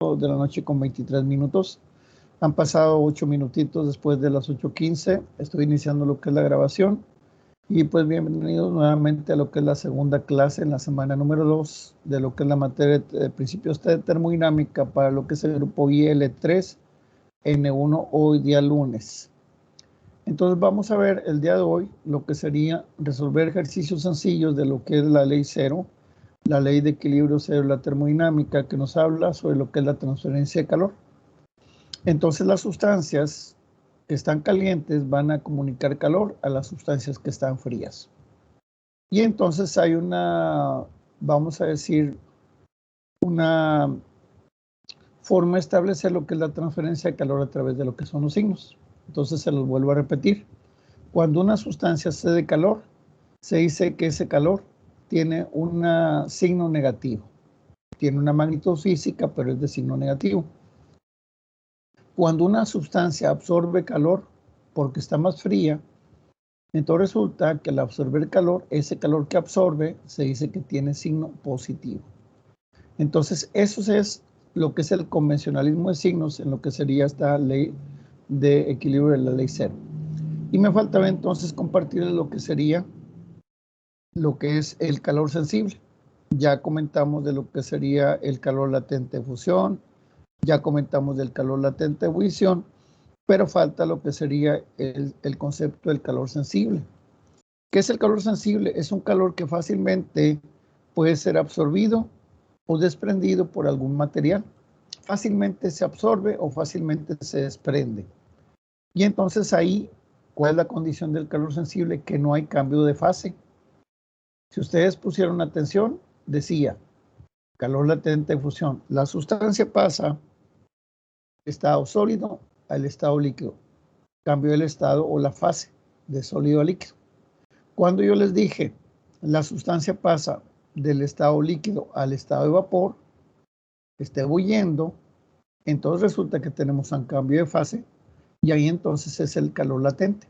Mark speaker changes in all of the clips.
Speaker 1: 8 de la noche con 23 minutos. Han pasado 8 minutitos después de las 8:15. Estoy iniciando lo que es la grabación. Y pues bienvenidos nuevamente a lo que es la segunda clase en la semana número 2 de lo que es la materia de principios de termodinámica para lo que es el grupo IL3 N1 hoy día lunes. Entonces vamos a ver el día de hoy lo que sería resolver ejercicios sencillos de lo que es la ley cero, la ley de equilibrio cero de la termodinámica, que nos habla sobre lo que es la transferencia de calor. Entonces las sustancias que están calientes van a comunicar calor a las sustancias que están frías. Y entonces hay una, vamos a decir, una forma de establecer lo que es la transferencia de calor a través de lo que son los signos. Entonces se los vuelvo a repetir. Cuando una sustancia cede calor, se dice que ese calor tiene un signo negativo. Tiene una magnitud física, pero es de signo negativo. Cuando una sustancia absorbe calor porque está más fría, entonces resulta que al absorber calor, ese calor que absorbe se dice que tiene signo positivo. Entonces eso es lo que es el convencionalismo de signos en lo que sería esta ley de equilibrio de la ley cero. Y me faltaba entonces compartirles lo que sería lo que es el calor sensible. Ya comentamos de lo que sería el calor latente de fusión, ya comentamos del calor latente de ebullición, pero falta lo que sería el concepto del calor sensible. ¿Qué es el calor sensible? Es un calor que fácilmente puede ser absorbido o desprendido por algún material. Fácilmente se absorbe o fácilmente se desprende. Y entonces ahí, ¿cuál es la condición del calor sensible? Que no hay cambio de fase. Si ustedes pusieron atención, decía, calor latente de fusión. La sustancia pasa del estado sólido al estado líquido. Cambio del estado o la fase de sólido a líquido. Cuando yo les dije, la sustancia pasa del estado líquido al estado de vapor, está ebulliendo, entonces resulta que tenemos un cambio de fase y ahí entonces es el calor latente.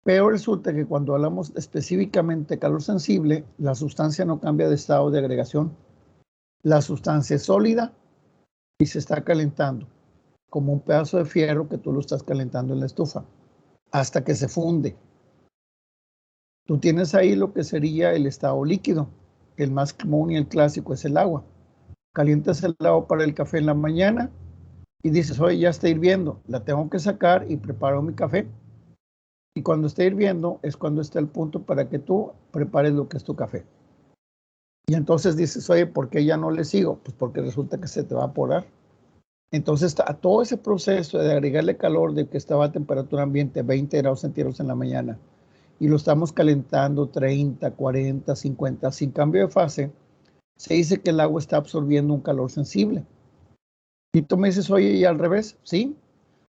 Speaker 1: Pero resulta que cuando hablamos específicamente de calor sensible, la sustancia no cambia de estado de agregación. La sustancia es sólida y se está calentando, como un pedazo de fierro que tú lo estás calentando en la estufa, hasta que se funde. Tú tienes ahí lo que sería el estado líquido. El más común y el clásico es el agua. Calientas el agua para el café en la mañana y dices, oye, ya está hirviendo, la tengo que sacar y preparo mi café. Y cuando esté hirviendo es cuando está el punto para que tú prepares lo que es tu café. Y entonces dices, oye, ¿por qué ya no le sigo? Pues porque resulta que se te va a evaporar. Entonces, a todo ese proceso de agregarle calor de que estaba a temperatura ambiente 20 grados centígrados en la mañana y lo estamos calentando 30, 40, 50 sin cambio de fase, se dice que el agua está absorbiendo un calor sensible. Y tú me dices, oye, ¿y al revés? Sí.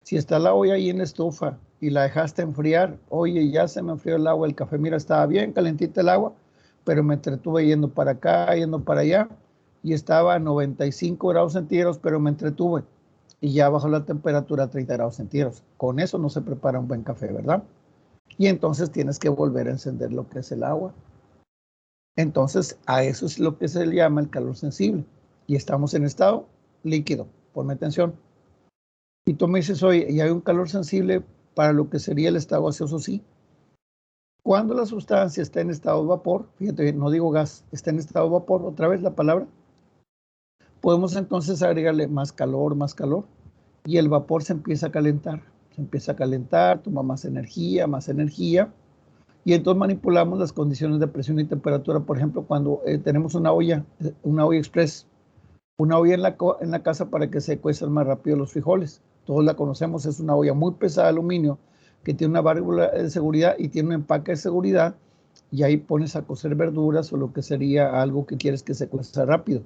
Speaker 1: Si está la olla ahí en la estufa y la dejaste enfriar, oye, ya se me enfrió el agua, el café, mira, estaba bien calentita el agua, pero me entretuve yendo para acá, yendo para allá, y estaba a 95 grados centígrados, pero me entretuve, y ya bajó la temperatura a 30 grados centígrados. Con eso no se prepara un buen café, ¿verdad? Y entonces tienes que volver a encender lo que es el agua. Entonces, a eso es lo que se le llama el calor sensible, y estamos en estado líquido. Ponme atención. Y tú me dices, oye, ¿y hay un calor sensible para lo que sería el estado gaseoso? Sí. Cuando la sustancia está en estado de vapor, fíjate, no digo gas, está en estado de vapor, otra vez la palabra, podemos entonces agregarle más calor, y el vapor se empieza a calentar, toma más energía, y entonces manipulamos las condiciones de presión y temperatura, por ejemplo, cuando tenemos una olla express, una olla en la casa para que se cuezan más rápido los frijoles. Todos la conocemos, es una olla muy pesada de aluminio que tiene una válvula de seguridad y tiene un empaque de seguridad y ahí pones a cocer verduras o lo que sería algo que quieres que se cueza rápido.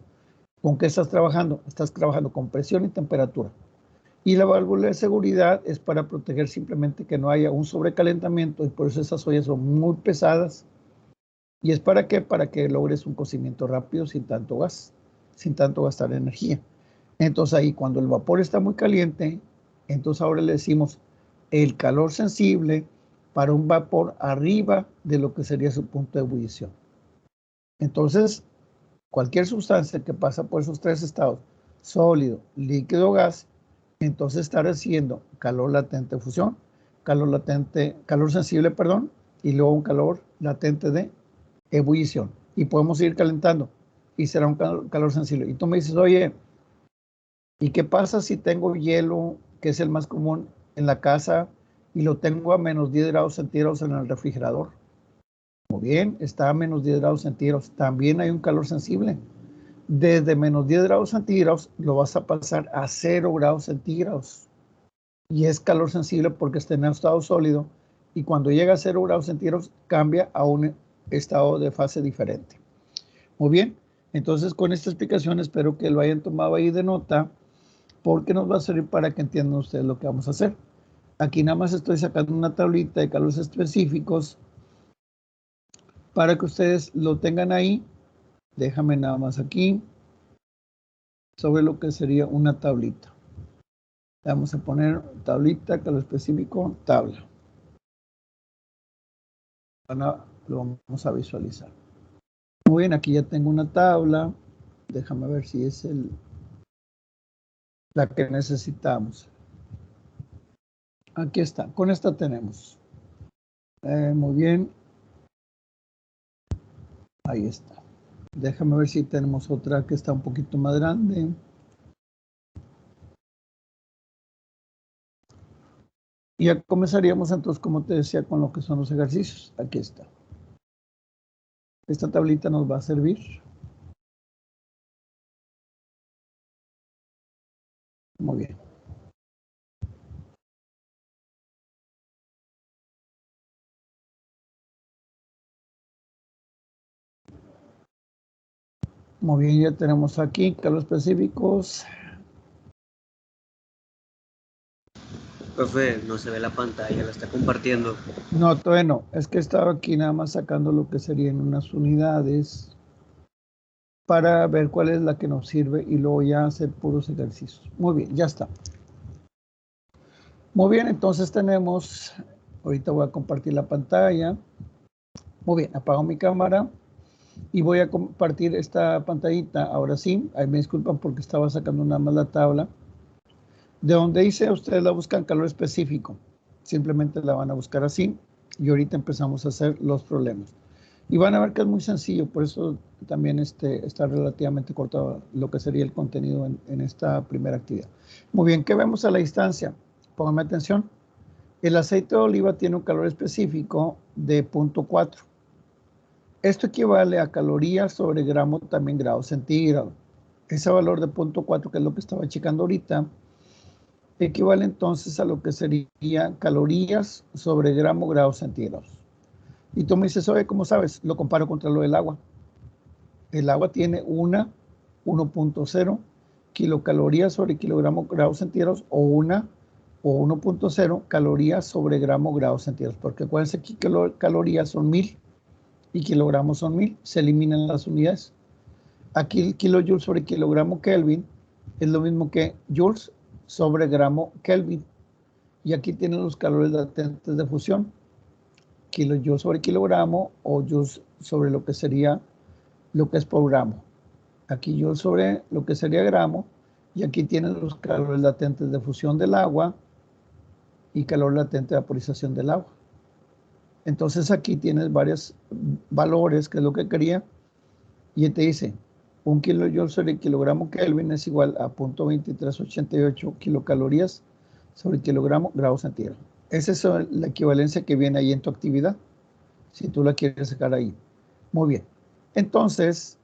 Speaker 1: ¿Con qué estás trabajando? Estás trabajando con presión y temperatura. Y la válvula de seguridad es para proteger simplemente que no haya un sobrecalentamiento y por eso esas ollas son muy pesadas. ¿Y es para qué? Para que logres un cocimiento rápido sin tanto gas, sin tanto gastar energía. Entonces ahí cuando el vapor está muy caliente, entonces ahora le decimos el calor sensible para un vapor arriba de lo que sería su punto de ebullición. Entonces, cualquier sustancia que pasa por esos tres estados, sólido, líquido, gas, entonces está recibiendo calor latente de fusión, calor sensible, perdón, y luego un calor latente de ebullición. Y podemos ir calentando y será un calor sensible. Y tú me dices, oye, ¿y qué pasa si tengo hielo, que es el más común en la casa, y lo tengo a menos 10 grados centígrados en el refrigerador? Muy bien, está a menos 10 grados centígrados. También hay un calor sensible. Desde menos 10 grados centígrados lo vas a pasar a 0 grados centígrados. Y es calor sensible porque está en estado sólido. Y cuando llega a 0 grados centígrados cambia a un estado de fase diferente. Muy bien, entonces con esta explicación espero que lo hayan tomado ahí de nota, porque nos va a servir para que entiendan ustedes lo que vamos a hacer. Aquí nada más estoy sacando una tablita de calores específicos para que ustedes lo tengan ahí. Déjame nada más aquí sobre lo que sería una tablita. Vamos a poner tablita, calor específico, tabla. Lo vamos a visualizar. Muy bien, aquí ya tengo una tabla. Déjame ver si es la que necesitamos. Aquí está, con esta tenemos. Muy bien. Ahí está. Déjame ver si tenemos otra que está un poquito más grande. Y ya comenzaríamos entonces, como te decía, con lo que son los ejercicios. Aquí está. Esta tablita nos va a servir. Muy bien. Muy bien, ya tenemos aquí calores específicos.
Speaker 2: Profe, no se ve la pantalla, la está compartiendo.
Speaker 1: No, todavía no. Es que estaba aquí nada más sacando lo que serían unas unidades para ver cuál es la que nos sirve y luego ya hacer puros ejercicios. Muy bien, ya está. Muy bien, entonces tenemos, ahorita voy a compartir la pantalla. Muy bien, apago mi cámara y voy a compartir esta pantallita. Ahora sí, ahí me disculpan porque estaba sacando nada más la tabla. De donde dice, ustedes la buscan calor específico. Simplemente la van a buscar así y ahorita empezamos a hacer los problemas. Y van a ver que es muy sencillo, por eso también está relativamente corto lo que sería el contenido en esta primera actividad. Muy bien, ¿qué vemos a la distancia? Pónganme atención. El aceite de oliva tiene un calor específico de 0.4. Esto equivale a calorías sobre gramo, también grados centígrados. Ese valor de 0.4, que es lo que estaba checando ahorita, equivale entonces a lo que sería calorías sobre gramo, grados centígrados. Y tú me dices, oye, ¿cómo sabes? Lo comparo contra lo del agua. El agua tiene 1.0 kilocalorías sobre kilogramo grados centígrados o 1.0 calorías sobre gramo grados centígrados. Porque acuérdense que calorías son 1000 y kilogramos son 1000. Se eliminan las unidades. Aquí el kilojoules sobre kilogramo Kelvin es lo mismo que joules sobre gramo Kelvin. Y aquí tienen los calores latentes de fusión. Kilojoules sobre kilogramo o joules sobre lo que sería lo que es por gramo. Aquí joules sobre lo que sería gramo y aquí tienen los calores latentes de fusión del agua y calor latente de vaporización del agua. Entonces aquí tienes varios valores, que es lo que quería, y te dice 1 kilojoule sobre kilogramo Kelvin es igual a 0.2388 kilocalorías sobre kilogramo grados centígrados. Esa es la equivalencia que viene ahí en tu actividad, si tú la quieres sacar ahí. Muy bien. Entonces,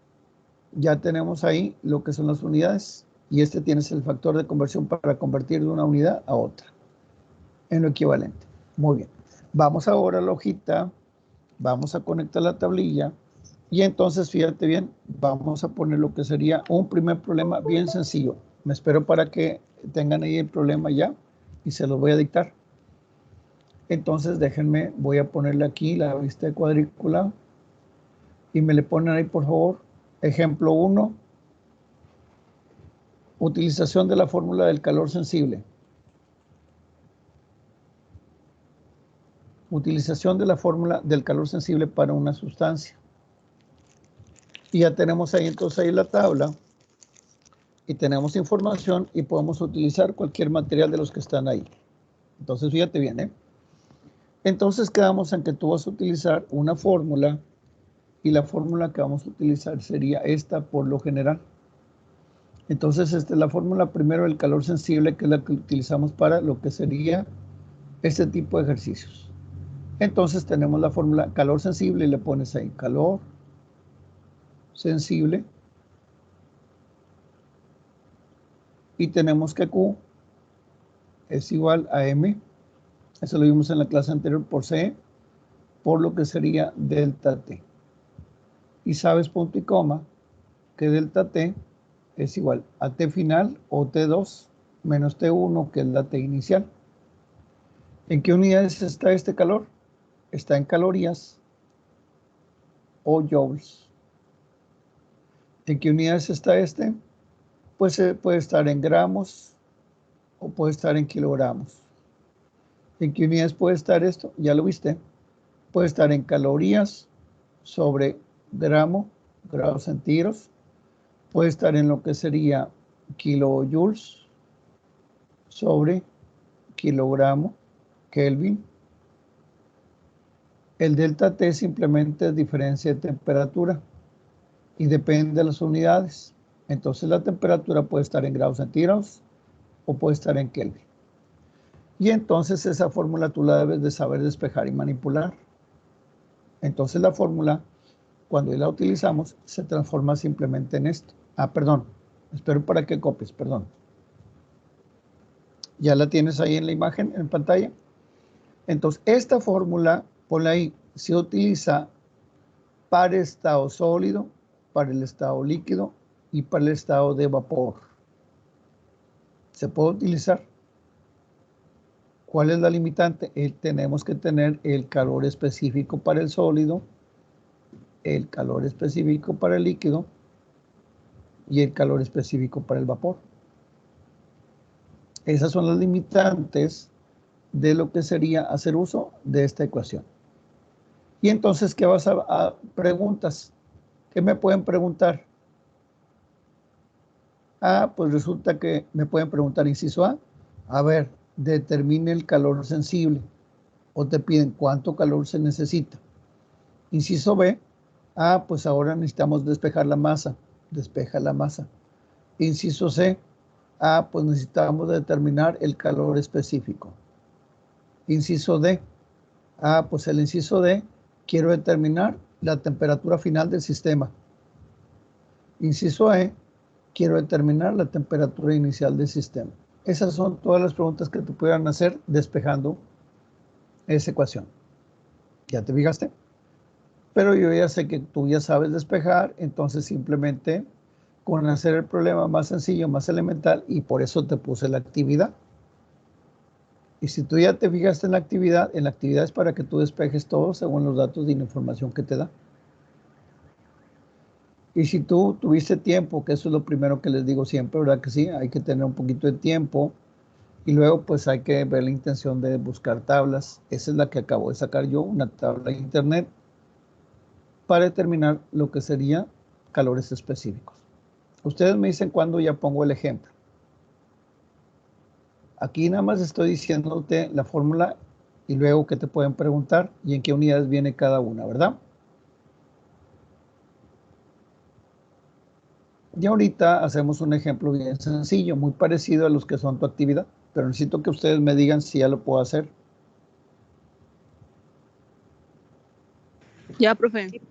Speaker 1: ya tenemos ahí lo que son las unidades y tienes el factor de conversión para convertir de una unidad a otra en lo equivalente. Muy bien. Vamos ahora a la hojita, vamos a conectar la tablilla y entonces, fíjate bien, vamos a poner lo que sería un primer problema bien sencillo. Me espero para que tengan ahí el problema ya y se los voy a dictar. Entonces, déjenme, voy a ponerle aquí la vista de cuadrícula y me le ponen ahí, por favor, ejemplo 1, utilización de la fórmula del calor sensible. Utilización de la fórmula del calor sensible para una sustancia. Y ya tenemos ahí entonces ahí la tabla y tenemos información y podemos utilizar cualquier material de los que están ahí. Entonces, fíjate bien, ¿eh? Entonces, quedamos en que tú vas a utilizar una fórmula y la fórmula que vamos a utilizar sería esta por lo general. Entonces, esta es la fórmula primero del calor sensible, que es la que utilizamos para lo que sería este tipo de ejercicios. Entonces, tenemos la fórmula calor sensible y le pones ahí calor sensible. Y tenemos que Q es igual a M. Eso lo vimos en la clase anterior por C, por lo que sería delta T. Y sabes, punto y coma, que delta T es igual a T final o T2 menos T1, que es la T inicial. ¿En qué unidades está este calor? Está en calorías o joules. ¿En qué unidades está este? Pues puede estar en gramos o puede estar en kilogramos. ¿En qué unidades puede estar esto? Ya lo viste. Puede estar en calorías sobre gramo, grados centígrados. Puede estar en lo que sería kilojoules sobre kilogramo Kelvin. El delta T simplemente es diferencia de temperatura y depende de las unidades. Entonces la temperatura puede estar en grados centígrados o puede estar en Kelvin. Y entonces esa fórmula tú la debes de saber despejar y manipular. Entonces la fórmula, cuando la utilizamos, se transforma simplemente en esto. Perdón, espero para que copies, perdón. ¿Ya la tienes ahí en la imagen, en pantalla? Entonces, esta fórmula, ponla ahí, se utiliza para el estado sólido, para el estado líquido y para el estado de vapor. Se puede utilizar. ¿Cuál es la limitante? Tenemos que tener el calor específico para el sólido, el calor específico para el líquido y el calor específico para el vapor. Esas son las limitantes de lo que sería hacer uso de esta ecuación. Y entonces, ¿qué vas a preguntas? ¿Qué me pueden preguntar? Pues resulta que me pueden preguntar, inciso A, a ver, determine el calor sensible. O te piden cuánto calor se necesita. Inciso B, pues ahora necesitamos despejar la masa. Despeja la masa. Inciso C, pues necesitamos determinar el calor específico. Inciso D, pues el inciso D, quiero determinar la temperatura final del sistema. Inciso E, quiero determinar la temperatura inicial del sistema. Esas son todas las preguntas que te pudieran hacer despejando esa ecuación. ¿Ya te fijaste? Pero yo ya sé que tú ya sabes despejar, entonces simplemente con hacer el problema más sencillo, más elemental, y por eso te puse la actividad. Y si tú ya te fijaste en la actividad es para que tú despejes todo según los datos y la información que te da. Y si tú tuviste tiempo, que eso es lo primero que les digo siempre, ¿verdad que sí? Hay que tener un poquito de tiempo y luego pues hay que ver la intención de buscar tablas. Esa es la que acabo de sacar yo, una tabla de internet para determinar lo que sería calores específicos. Ustedes me dicen cuándo ya pongo el ejemplo. Aquí nada más estoy diciéndote la fórmula y luego que te pueden preguntar y en qué unidades viene cada una, ¿verdad? Y ahorita hacemos un ejemplo bien sencillo, muy parecido a los que son tu actividad, pero necesito que ustedes me digan si ya lo puedo hacer.
Speaker 3: Ya, profe.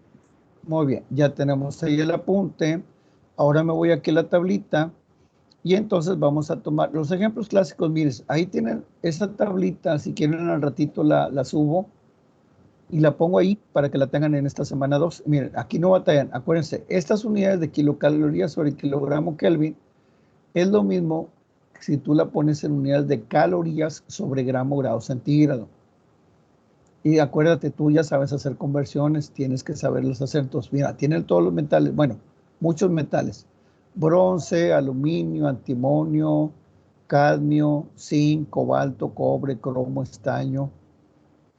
Speaker 1: Muy bien, ya tenemos ahí el apunte. Ahora me voy aquí a la tablita y entonces vamos a tomar los ejemplos clásicos. Miren, ahí tienen esa tablita, si quieren al ratito la subo y la pongo ahí para que la tengan en esta semana 2. Miren, aquí no batallan, acuérdense, estas unidades de kilocalorías sobre kilogramo Kelvin es lo mismo si tú la pones en unidades de calorías sobre gramo grado centígrado. Y acuérdate, tú ya sabes hacer conversiones, tienes que saberlos hacer. Entonces, mira, tienen todos los metales, bueno, muchos metales. Bronce, aluminio, antimonio, cadmio, zinc, cobalto, cobre, cromo, estaño.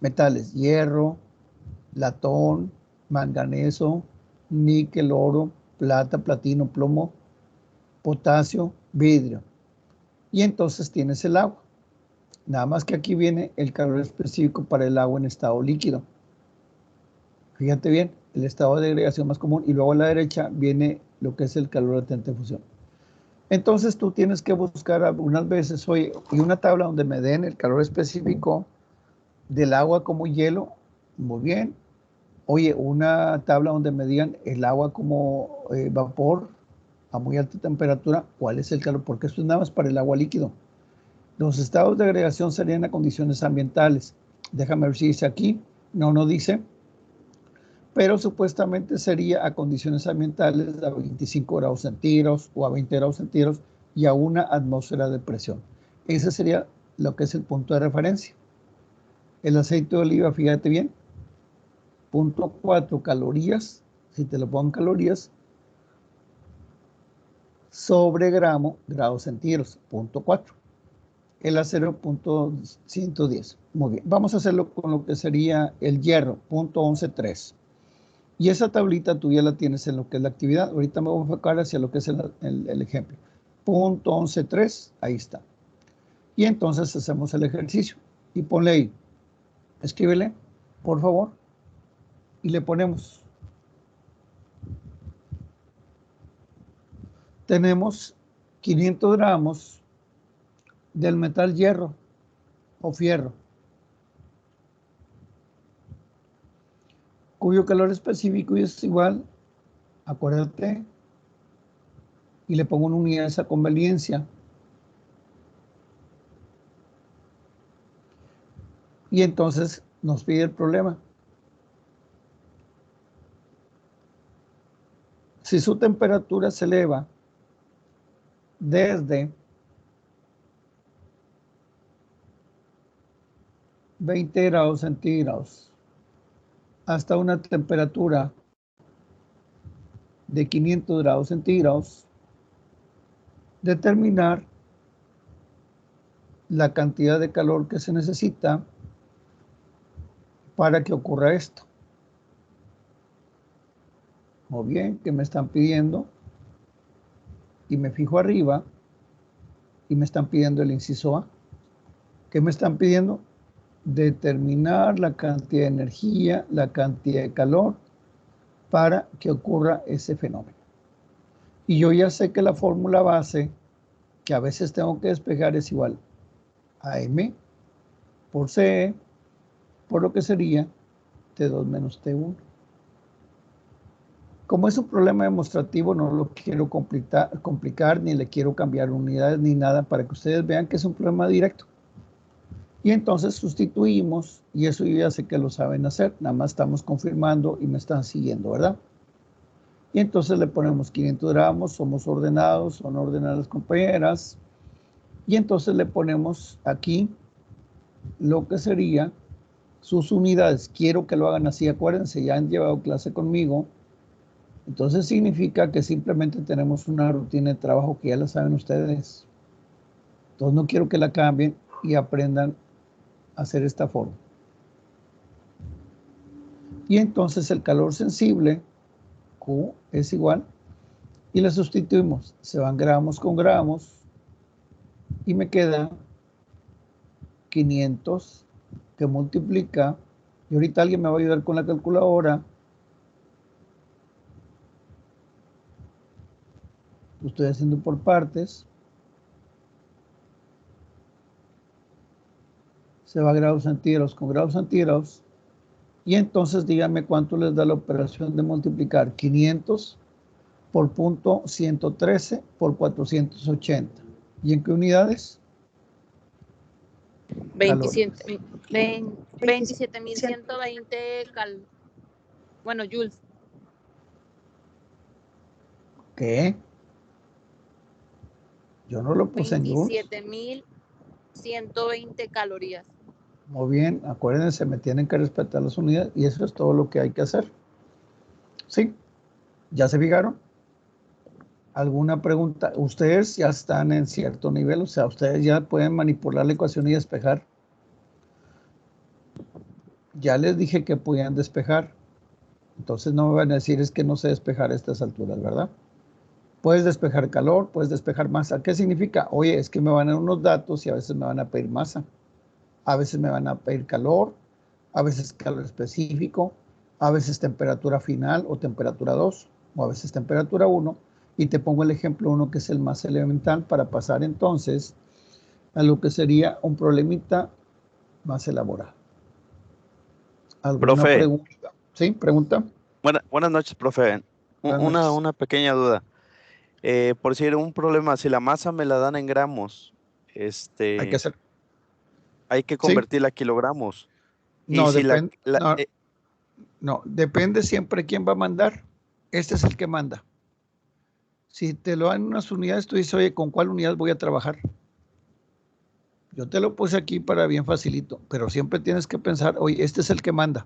Speaker 1: Metales, hierro, latón, manganeso, níquel, oro, plata, platino, plomo, potasio, vidrio. Y entonces tienes el agua. Nada más que aquí viene el calor específico para el agua en estado líquido. Fíjate bien, el estado de agregación más común, y luego a la derecha viene lo que es el calor latente de fusión. Entonces tú tienes que buscar algunas veces, oye, y una tabla donde me den el calor específico del agua como hielo, muy bien. Oye, una tabla donde me digan el agua como vapor a muy alta temperatura, ¿cuál es el calor? Porque esto es nada más para el agua líquido. Los estados de agregación serían a condiciones ambientales. Déjame ver si dice aquí. No, no dice. Pero supuestamente sería a condiciones ambientales a 25 grados centígrados o a 20 grados centígrados y a una atmósfera de presión. Ese sería lo que es el punto de referencia. El aceite de oliva, fíjate bien, 0.4 calorías, si te lo pongo en calorías, sobre gramo, grados centígrados, 0.4. El acero, 0.110. Muy bien, vamos a hacerlo con lo que sería el hierro, 0.113. Y esa tablita tú ya la tienes en lo que es la actividad. Ahorita me voy a enfocar hacia lo que es el ejemplo. 0.113, ahí está. Y entonces hacemos el ejercicio. Y ponle ahí, escríbele, por favor, y le ponemos. Tenemos 500 gramos del metal hierro o fierro, cuyo calor específico es igual, acuérdate, y le pongo una unidad esa conveniencia. Y entonces nos pide el problema. Si su temperatura se eleva desde 20 grados centígrados hasta una temperatura de 500 grados centígrados, determinar la cantidad de calor que se necesita para que ocurra esto. O bien, que me están pidiendo, y me fijo arriba, y me están pidiendo el inciso A. ¿Qué me están pidiendo? Determinar la cantidad de energía, la cantidad de calor para que ocurra ese fenómeno. Y yo ya sé que la fórmula base, que a veces tengo que despejar, es igual a M por CE, por lo que sería T2 menos T1. Como es un problema demostrativo, no lo quiero complicar, ni le quiero cambiar unidades ni nada, para que ustedes vean que es un problema directo. Y entonces sustituimos, y eso yo ya sé que lo saben hacer, nada más estamos confirmando y me están siguiendo, ¿verdad? Y entonces le ponemos 500 gramos, somos ordenados, son ordenadas las compañeras, y entonces le ponemos aquí lo que sería sus unidades. Quiero que lo hagan así, acuérdense, ya han llevado clase conmigo. Entonces significa que simplemente tenemos una rutina de trabajo que ya la saben ustedes. Entonces no quiero que la cambien y aprendan a hacer esta forma. Y entonces el calor sensible, Q, es igual, y le sustituimos. Se van gramos con gramos y me queda 500 que multiplica, y ahorita alguien me va a ayudar con la calculadora. Lo estoy haciendo por partes. Se va a grados centígrados con grados centígrados. Y entonces díganme cuánto les da la operación de multiplicar 500 por 0.113 por 480. ¿Y en qué unidades?
Speaker 3: 27.120 bueno, joules.
Speaker 1: ¿Qué? Yo no lo puse en joules.
Speaker 3: 27.120 calorías.
Speaker 1: Muy bien, acuérdense, me tienen que respetar las unidades y eso es todo lo que hay que hacer. ¿Sí? ¿Ya se fijaron? ¿Alguna pregunta? Ustedes ya están en cierto nivel, o sea, ustedes ya pueden manipular la ecuación y despejar. Ya les dije que podían despejar. Entonces no me van a decir es que no sé despejar a estas alturas, ¿verdad? Puedes despejar calor, puedes despejar masa. ¿Qué significa? Oye, es que me van a dar unos datos y a veces me van a pedir masa. A veces me van a pedir calor, a veces calor específico, a veces temperatura final o temperatura 2, o a veces temperatura 1. Y te pongo el ejemplo 1, que es el más elemental, para pasar entonces a lo que sería un problemita más elaborado. ¿Alguna
Speaker 4: Profe,
Speaker 1: pregunta? ¿Sí? ¿Pregunta?
Speaker 4: buenas noches, profe.
Speaker 1: Buenas noches.
Speaker 4: Una pequeña duda. Por si era un problema, si la masa me la dan en gramos,
Speaker 1: Hay que hacer.
Speaker 4: hay que
Speaker 1: ¿Sí?
Speaker 4: convertirla a kilogramos. Y
Speaker 1: No,
Speaker 4: si
Speaker 1: depende. No, depende siempre quién va a mandar. Este es el que manda. Si te lo dan en unas unidades, tú dices, oye, ¿con cuál unidad voy a trabajar? Yo te lo puse aquí para bien facilito, pero siempre tienes que pensar, oye, este es el que manda.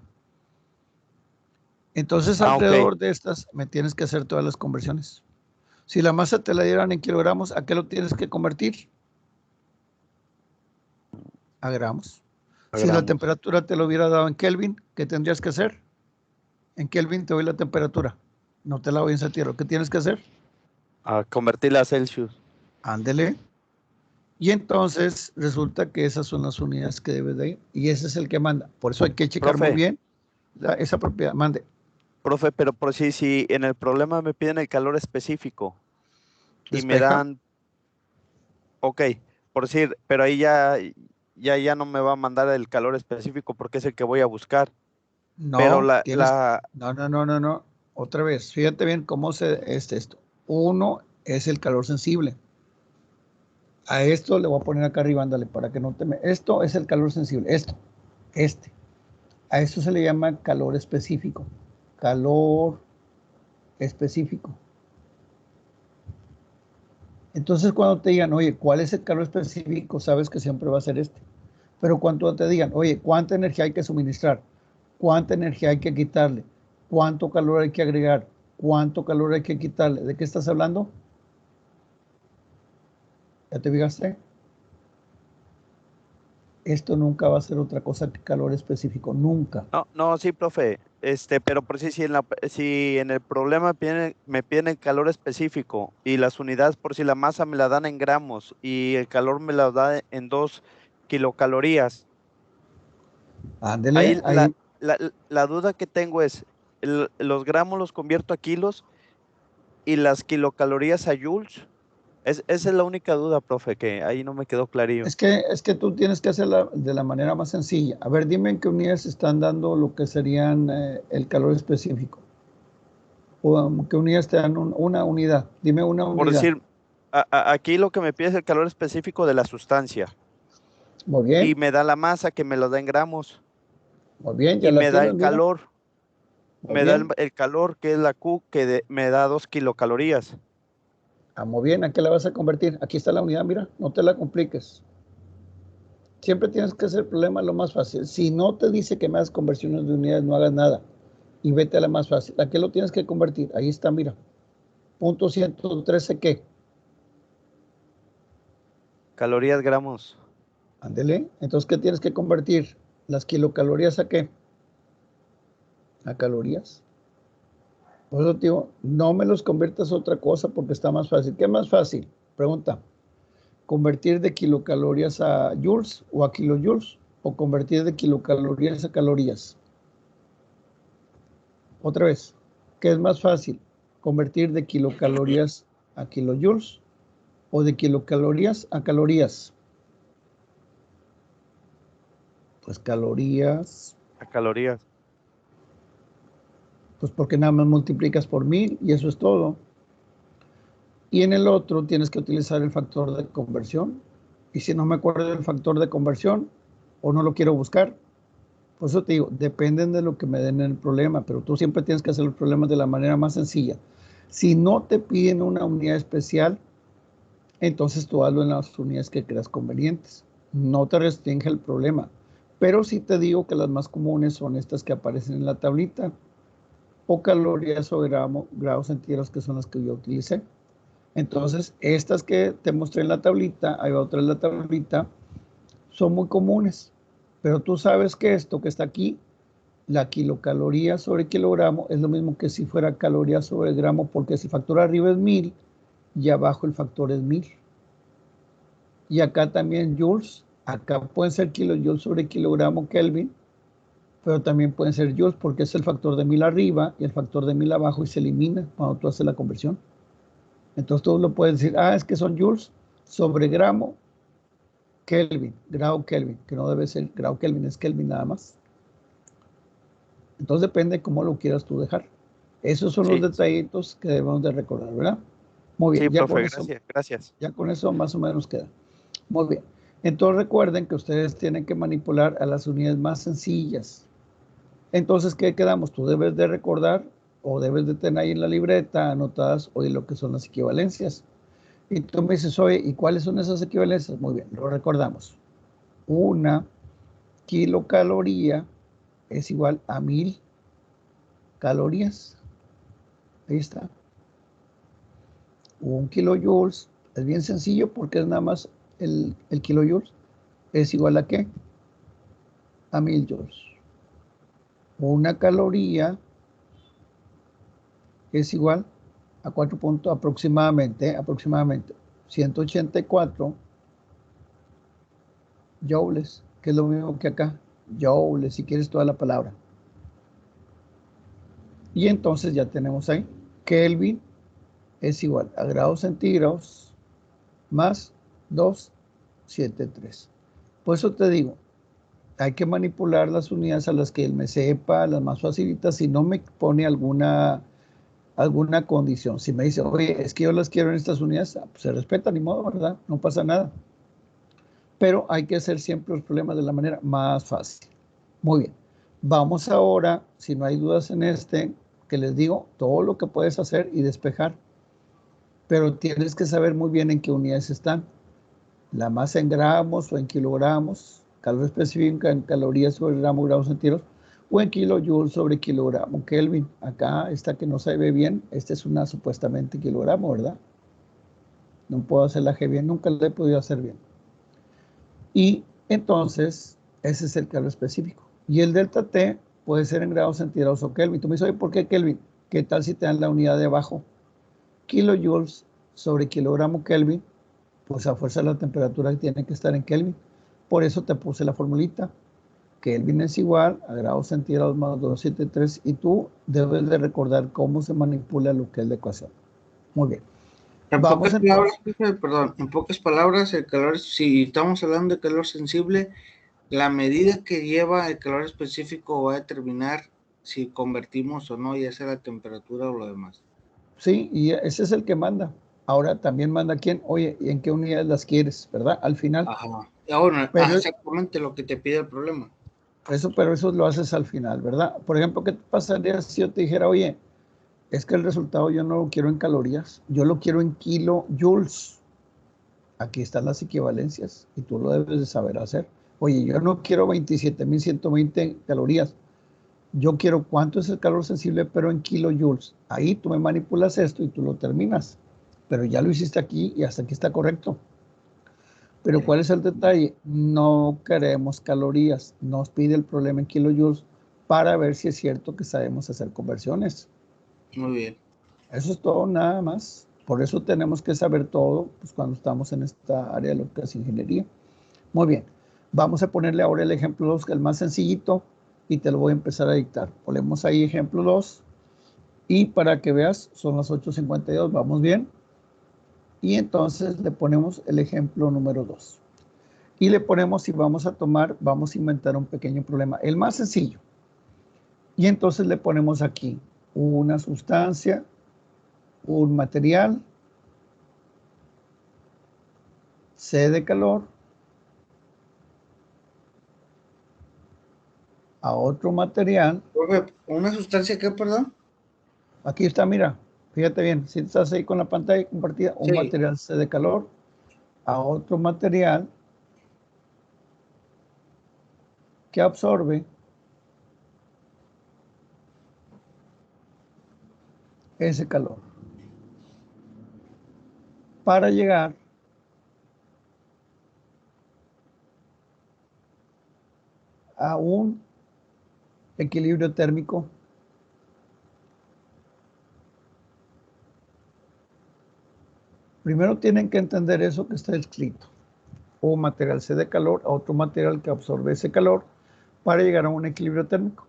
Speaker 1: Entonces,
Speaker 4: ok,
Speaker 1: alrededor de estas, me tienes que hacer todas las conversiones. Si la masa te la dieran en kilogramos, ¿a qué lo tienes que convertir? A gramos.
Speaker 4: a
Speaker 1: Si la
Speaker 4: gramos.
Speaker 1: temperatura te lo hubiera dado en Kelvin, ¿qué tendrías que hacer? En Kelvin te doy la temperatura. No te la doy en centígrados. ¿Qué tienes que hacer?
Speaker 4: A convertirla a Celsius.
Speaker 1: Ándele. Y entonces resulta que esas son las unidades que debes de ir. Y ese es el que manda. Por eso hay que checar muy
Speaker 4: Profe,
Speaker 1: bien esa propiedad. Mande.
Speaker 4: pero por si en el problema me piden el calor específico y me
Speaker 1: Despeja.
Speaker 4: dan, ok, por decir, pero ahí ya no me va a mandar el calor específico porque es el que voy a buscar. Pero
Speaker 1: No, tienes. No. Otra vez. Fíjate bien cómo es esto. Uno es el calor sensible. A esto le voy a poner acá arriba, ándale, para que no te me. Esto es el calor sensible. Este. A esto se le llama calor específico. Calor específico. Entonces, cuando te digan, oye, ¿cuál es el calor específico? Sabes que siempre va a ser este. Pero cuando te digan, oye, ¿cuánta energía hay que suministrar? ¿Cuánta energía hay que quitarle? ¿Cuánto calor hay que agregar? ¿Cuánto calor hay que quitarle? ¿De qué estás hablando? ¿Ya te fijaste? Esto nunca va a ser otra cosa que calor específico. Nunca.
Speaker 4: No, sí, profe, pero por si en el problema me piden el calor específico y las unidades, por si la masa me la dan en gramos y el calor me la da en 2 kilocalorías.
Speaker 1: Ándele,
Speaker 4: Ahí
Speaker 1: ahí.
Speaker 4: la duda que tengo es, los gramos los convierto a kilos y las kilocalorías a joules. Esa es la única duda, profe, que ahí no me quedó clarillo.
Speaker 1: Es que tú tienes que hacerla de la manera más sencilla. A ver, dime en qué unidades están dando lo que serían el calor específico. ¿O qué unidades te dan una unidad? Dime una
Speaker 4: Por
Speaker 1: unidad.
Speaker 4: decir, aquí lo que me pide es el calor específico de la sustancia.
Speaker 1: Muy
Speaker 4: Y
Speaker 1: bien,
Speaker 4: me da la masa que me lo da en gramos
Speaker 1: muy bien, ya
Speaker 4: y
Speaker 1: la
Speaker 4: me da
Speaker 1: tienes,
Speaker 4: el
Speaker 1: mira.
Speaker 4: calor,
Speaker 1: Muy
Speaker 4: me da
Speaker 1: bien,
Speaker 4: el calor que es la Q me da 2 kilocalorías.
Speaker 1: muy bien. ¿A qué la vas a convertir? Aquí está la unidad, mira, no te la compliques. Siempre tienes que hacer el problema lo más fácil. Si no te dice que me hagas conversiones de unidades, no hagas nada y vete a la más fácil. ¿A qué lo tienes que convertir? Ahí está, mira. Punto 113, ¿qué?
Speaker 4: Calorías, gramos.
Speaker 1: Ándele. Entonces, ¿qué tienes que convertir? ¿Las kilocalorías a qué? A calorías. Por eso, tío, no me los conviertas a otra cosa porque está más fácil. ¿Qué es más fácil? Pregunta. ¿Convertir de kilocalorías a joules o a kilojoules? ¿O convertir de kilocalorías a calorías? Otra vez. ¿Qué es más fácil? ¿Convertir de kilocalorías a kilojoules o de kilocalorías a calorías? Pues calorías,
Speaker 4: A calorías.
Speaker 1: pues porque nada más multiplicas por 1000 y eso es todo. Y en el otro tienes que utilizar el factor de conversión. Y si no me acuerdo del factor de conversión o no lo quiero buscar, por eso te digo, dependen de lo que me den en el problema, pero tú siempre tienes que hacer los problemas de la manera más sencilla. Si no te piden una unidad especial, entonces tú hazlo en las unidades que creas convenientes. No te restringe el problema. Pero sí te digo que las más comunes son estas que aparecen en la tablita, o calorías o grados centígrados, que son las que yo utilicé. Entonces, estas que te mostré en la tablita, hay otra en la tablita, son muy comunes. Pero tú sabes que esto que está aquí, la kilocaloría sobre kilogramo, es lo mismo que si fuera caloría sobre gramo, porque si factor arriba es 1000 y abajo el factor es 1000. Y acá también joules, acá pueden ser kilojoules sobre kilogramo Kelvin, pero también pueden ser joules porque es el factor de 1000 arriba y el factor de 1000 abajo y se elimina cuando tú haces la conversión. Entonces tú lo puedes decir, es que son joules sobre gramo Kelvin, grado Kelvin, que no debe ser grado Kelvin, es Kelvin nada más. Entonces depende de cómo lo quieras tú dejar. Esos son los
Speaker 4: Sí,
Speaker 1: detallitos que debemos de recordar, ¿verdad? Muy
Speaker 4: sí,
Speaker 1: bien,
Speaker 4: profe, gracias.
Speaker 1: ya con eso más o menos queda. Muy bien. Entonces recuerden que ustedes tienen que manipular a las unidades más sencillas. Entonces, ¿qué quedamos? Tú debes de recordar o debes de tener ahí en la libreta anotadas hoy lo que son las equivalencias. Y tú me dices, oye, ¿y cuáles son esas equivalencias? Muy bien, lo recordamos. Una kilocaloría es igual a 1000 calorías. Ahí está. Un kilojoules es bien sencillo porque es nada más el kilojoules es igual a ¿qué? A 1000 joules. Una caloría es igual a 4 puntos aproximadamente 184 joules, que es lo mismo que acá, joules, si quieres toda la palabra. Y entonces ya tenemos ahí, Kelvin es igual a grados centígrados más 273. Por eso te digo, hay que manipular las unidades a las que él me sepa, las más facilitas, si no me pone alguna condición. Si me dice, oye, es que yo las quiero en estas unidades, pues se respeta, ni modo, ¿verdad? No pasa nada. Pero hay que hacer siempre los problemas de la manera más fácil. Muy bien. Vamos ahora, si no hay dudas en que les digo todo lo que puedes hacer y despejar. Pero tienes que saber muy bien en qué unidades están. La masa en gramos o en kilogramos, calor específico en calorías sobre gramo, grados centígrados, o en kilojoules sobre kilogramo Kelvin. Acá esta que no se ve bien, esta es una supuestamente kilogramo, ¿verdad? No puedo hacer la G bien, nunca la he podido hacer bien. Y entonces, ese es el calor específico. Y el delta T puede ser en grados centígrados o Kelvin. Tú me dices, oye, ¿por qué Kelvin? ¿Qué tal si te dan la unidad de abajo? Kilojoules sobre kilogramo Kelvin, pues a fuerza de la temperatura tiene que estar en Kelvin. Por eso te puse la formulita. Kelvin es igual a grados centígrados más 273 y tú debes de recordar cómo se manipula lo que es la ecuación. Muy bien.
Speaker 5: En
Speaker 1: Vamos
Speaker 5: pocas palabras,
Speaker 1: entonces.
Speaker 5: perdón, en pocas palabras, el calor, si estamos hablando de calor sensible, la medida que lleva el calor específico va a determinar si convertimos o no, ya sea la temperatura o lo demás.
Speaker 1: Sí, y ese es el que manda. Ahora también manda quién, oye, ¿y en qué unidades las quieres, verdad? Al final.
Speaker 5: Ajá. Bueno,
Speaker 1: Pero
Speaker 5: exactamente lo que te pide el problema.
Speaker 1: pero eso lo haces al final, ¿verdad? Por ejemplo, ¿qué pasaría si yo te dijera, oye, es que el resultado yo no lo quiero en calorías, yo lo quiero en kilojoules? Aquí están las equivalencias y tú lo debes de saber hacer. Oye, yo no quiero 27.120 calorías, yo quiero cuánto es el calor sensible, pero en kilojoules. Ahí tú me manipulas esto y tú lo terminas. Pero ya lo hiciste aquí y hasta aquí está correcto. Pero ¿cuál es el detalle? No queremos calorías. Nos pide el problema en kilojoules para ver si es cierto que sabemos hacer conversiones.
Speaker 5: Muy bien.
Speaker 1: Eso es todo, nada más. Por eso tenemos que saber todo pues, cuando estamos en esta área de lo que es ingeniería. Muy bien. Vamos a ponerle ahora el ejemplo 2, que es el más sencillito, y te lo voy a empezar a dictar. Ponemos ahí ejemplo 2, y para que veas, son las 8:52, vamos bien. Y entonces le ponemos el ejemplo número 2. Y le ponemos, si vamos vamos a inventar un pequeño problema, el más sencillo. Y entonces le ponemos aquí una sustancia, un material, C de calor, a otro material.
Speaker 5: Profe, ¿una sustancia qué, perdón?
Speaker 1: Aquí está, mira, fíjate bien, si estás ahí con la pantalla compartida, un
Speaker 5: Sí.
Speaker 1: material C de calor, a otro material que absorbe ese calor para llegar a un equilibrio térmico Primero tienen que entender eso que está escrito. Un material cede calor a otro material que absorbe ese calor para llegar a un equilibrio térmico.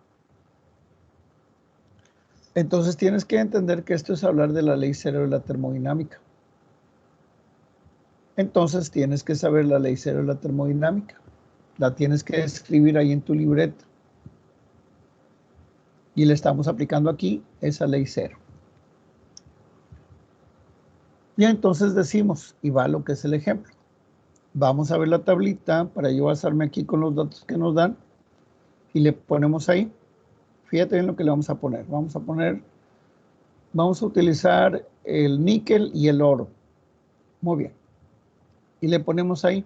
Speaker 1: Entonces tienes que entender que esto es hablar de la ley cero de la termodinámica. Entonces tienes que saber la ley cero de la termodinámica. La tienes que escribir ahí en tu libreta. Y le estamos aplicando aquí esa ley cero. Y entonces decimos, y va lo que es el ejemplo. Vamos a ver la tablita para yo basarme aquí con los datos que nos dan. Y le ponemos ahí. Fíjate bien lo que le vamos a poner. Vamos a utilizar el níquel y el oro. Muy bien. Y le ponemos ahí.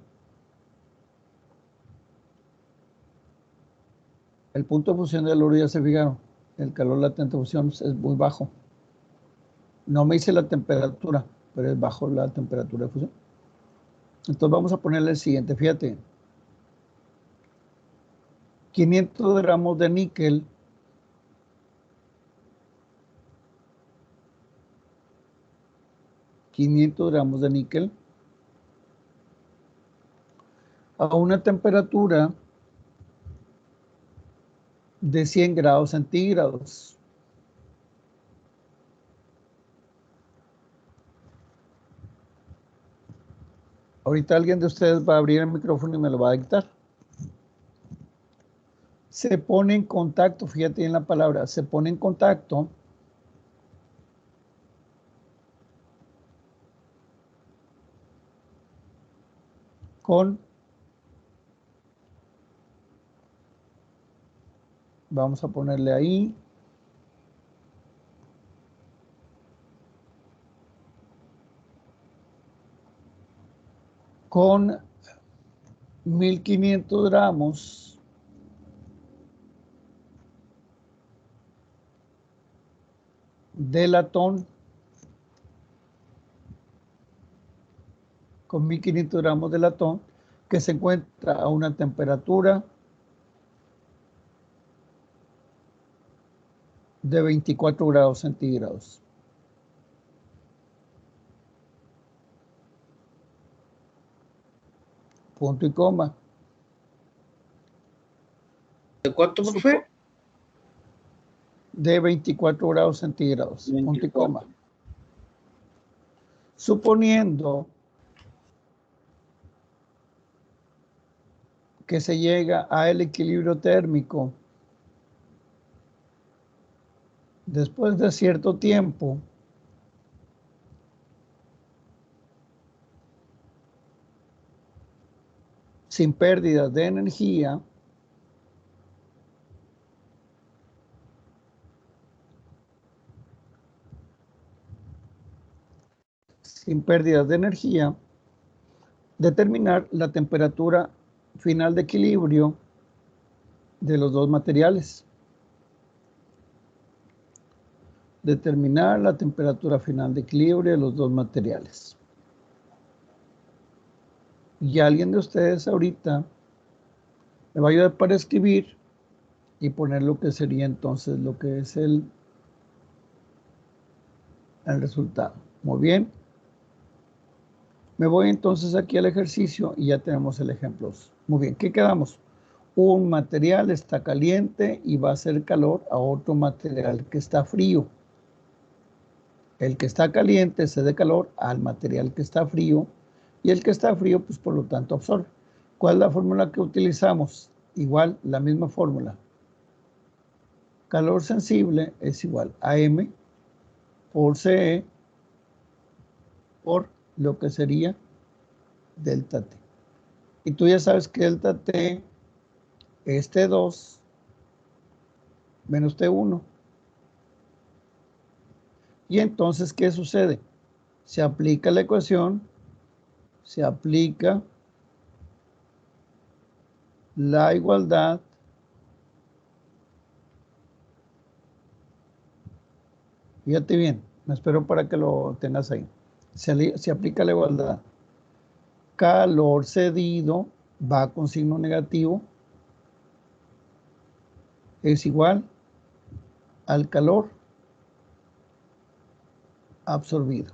Speaker 1: El punto de fusión del oro ya se fijaron. El calor latente de fusión es muy bajo. No me dice la temperatura, pero es bajo la temperatura de fusión. Entonces vamos a ponerle el siguiente. Fíjate. 500 gramos de níquel. 500 gramos de níquel a una temperatura de 100 grados centígrados. Ahorita alguien de ustedes va a abrir el micrófono y me lo va a dictar. Se pone en contacto, fíjate en la palabra, se pone en contacto con, vamos a ponerle ahí, con 1500 gramos de latón, con 1500 gramos de latón, que se encuentra a una temperatura de 24 grados centígrados. Punto y coma.
Speaker 5: ¿De cuánto, profe?
Speaker 1: De 24 grados centígrados.
Speaker 5: 24.
Speaker 1: Punto y coma. Suponiendo que se llega al equilibrio térmico después de cierto tiempo, sin pérdidas de energía, determinar la temperatura final de equilibrio de los dos materiales. Determinar la temperatura final de equilibrio de los dos materiales. Y alguien de ustedes ahorita me va a ayudar para escribir y poner lo que sería entonces lo que es el resultado. Muy bien. Me voy entonces aquí al ejercicio y ya tenemos el ejemplo. Muy bien, ¿qué quedamos? Un material está caliente y va a hacer calor a otro material que está frío. El que está caliente cede calor al material que está frío y el que está frío, pues por lo tanto absorbe. ¿Cuál es la fórmula que utilizamos? Igual, la misma fórmula. Calor sensible es igual a M por CE por lo que sería delta T. Y tú ya sabes que delta T es T2 menos T1. Y entonces, ¿qué sucede? Se aplica la ecuación, se aplica la igualdad fíjate bien, me espero para que lo tengas ahí. Se aplica la igualdad. Calor cedido va con signo negativo. Es igual al calor absorbido.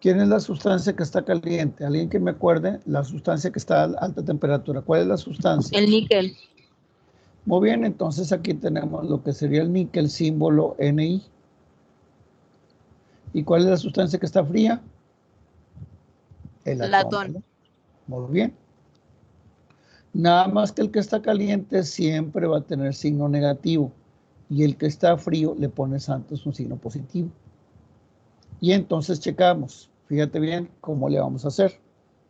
Speaker 1: ¿Quién es la sustancia que está caliente? ¿Alguien que me acuerde? La sustancia que está a alta temperatura. ¿Cuál es la sustancia?
Speaker 3: El níquel.
Speaker 1: Muy bien, entonces aquí tenemos lo que sería el níquel, símbolo Ni. ¿Y cuál es la sustancia que está fría? El latón.
Speaker 3: Latón.
Speaker 1: Muy bien. Nada más que el que está caliente siempre va a tener signo negativo y el que está frío le pones antes un signo positivo. Y entonces checamos. Fíjate bien cómo le vamos a hacer.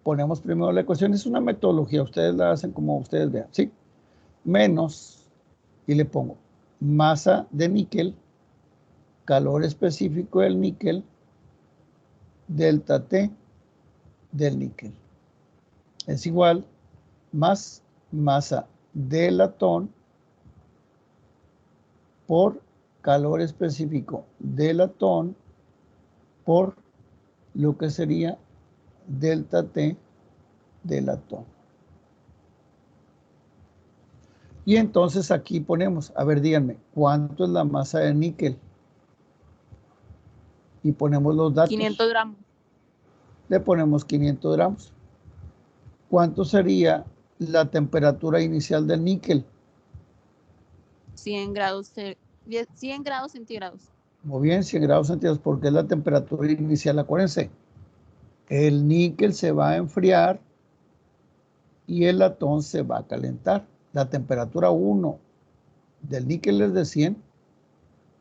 Speaker 1: Ponemos primero la ecuación. Es una metodología. Ustedes la hacen como ustedes vean. ¿Sí? Menos, y le pongo masa de níquel, calor específico del níquel, delta T del níquel. Es igual más masa de latón por calor específico de latón por lo que sería delta T de latón. Y entonces aquí ponemos, a ver, díganme, ¿cuánto es la masa de níquel? Y ponemos los datos.
Speaker 3: 500 gramos.
Speaker 1: Le ponemos 500 gramos. ¿Cuánto sería la temperatura inicial del níquel?
Speaker 3: 100 grados, 100 grados centígrados.
Speaker 1: Muy bien, 100 grados centígrados, porque es la temperatura inicial. Acuérdense, el níquel se va a enfriar y el latón se va a calentar. La temperatura 1 del níquel es de 100.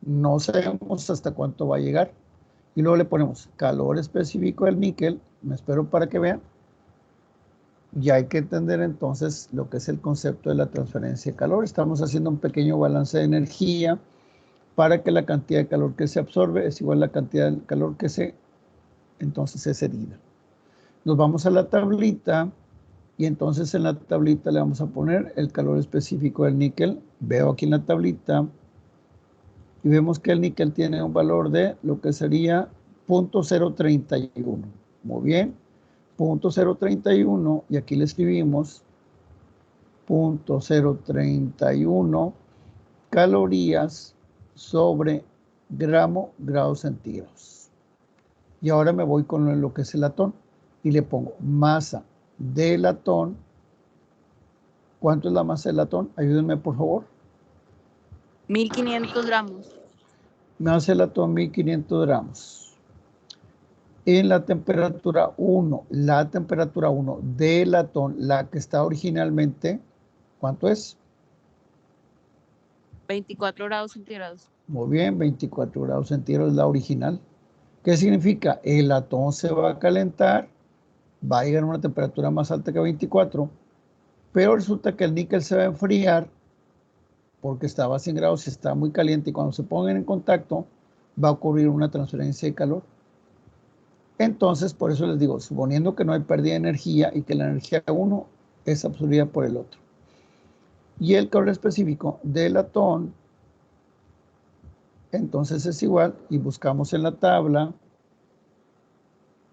Speaker 1: No sabemos hasta cuánto va a llegar. Y luego le ponemos calor específico del níquel. Me espero para que vean. Y hay que entender entonces lo que es el concepto de la transferencia de calor. Estamos haciendo un pequeño balance de energía para que la cantidad de calor que se absorbe es igual a la cantidad de calor que se entonces es herida. Nos vamos a la tablita y entonces en la tablita le vamos a poner el calor específico del níquel. Veo aquí en la tablita y vemos que el níquel tiene un valor de lo que sería 0.031. Muy bien. 0.031 y aquí le escribimos 0.031 calorías sobre grados centígrados. Y ahora me voy con lo que es el latón y le pongo masa de latón. ¿Cuánto es la masa de latón? Ayúdenme por favor.
Speaker 3: 1500 gramos.
Speaker 1: Masa de latón 1500 gramos. En la temperatura 1 de latón, la que está originalmente, ¿cuánto es?
Speaker 3: 24 grados centígrados.
Speaker 1: Muy bien, 24 grados centígrados es la original. ¿Qué significa? El latón se va a calentar, va a llegar a una temperatura más alta que 24, pero resulta que el níquel se va a enfriar porque estaba a 100 grados y está muy caliente y cuando se pongan en contacto va a ocurrir una transferencia de calor. Entonces, por eso les digo, suponiendo que no hay pérdida de energía y que la energía 1 es absorbida por el otro. Y el calor específico del latón, entonces es igual, y buscamos en la tabla,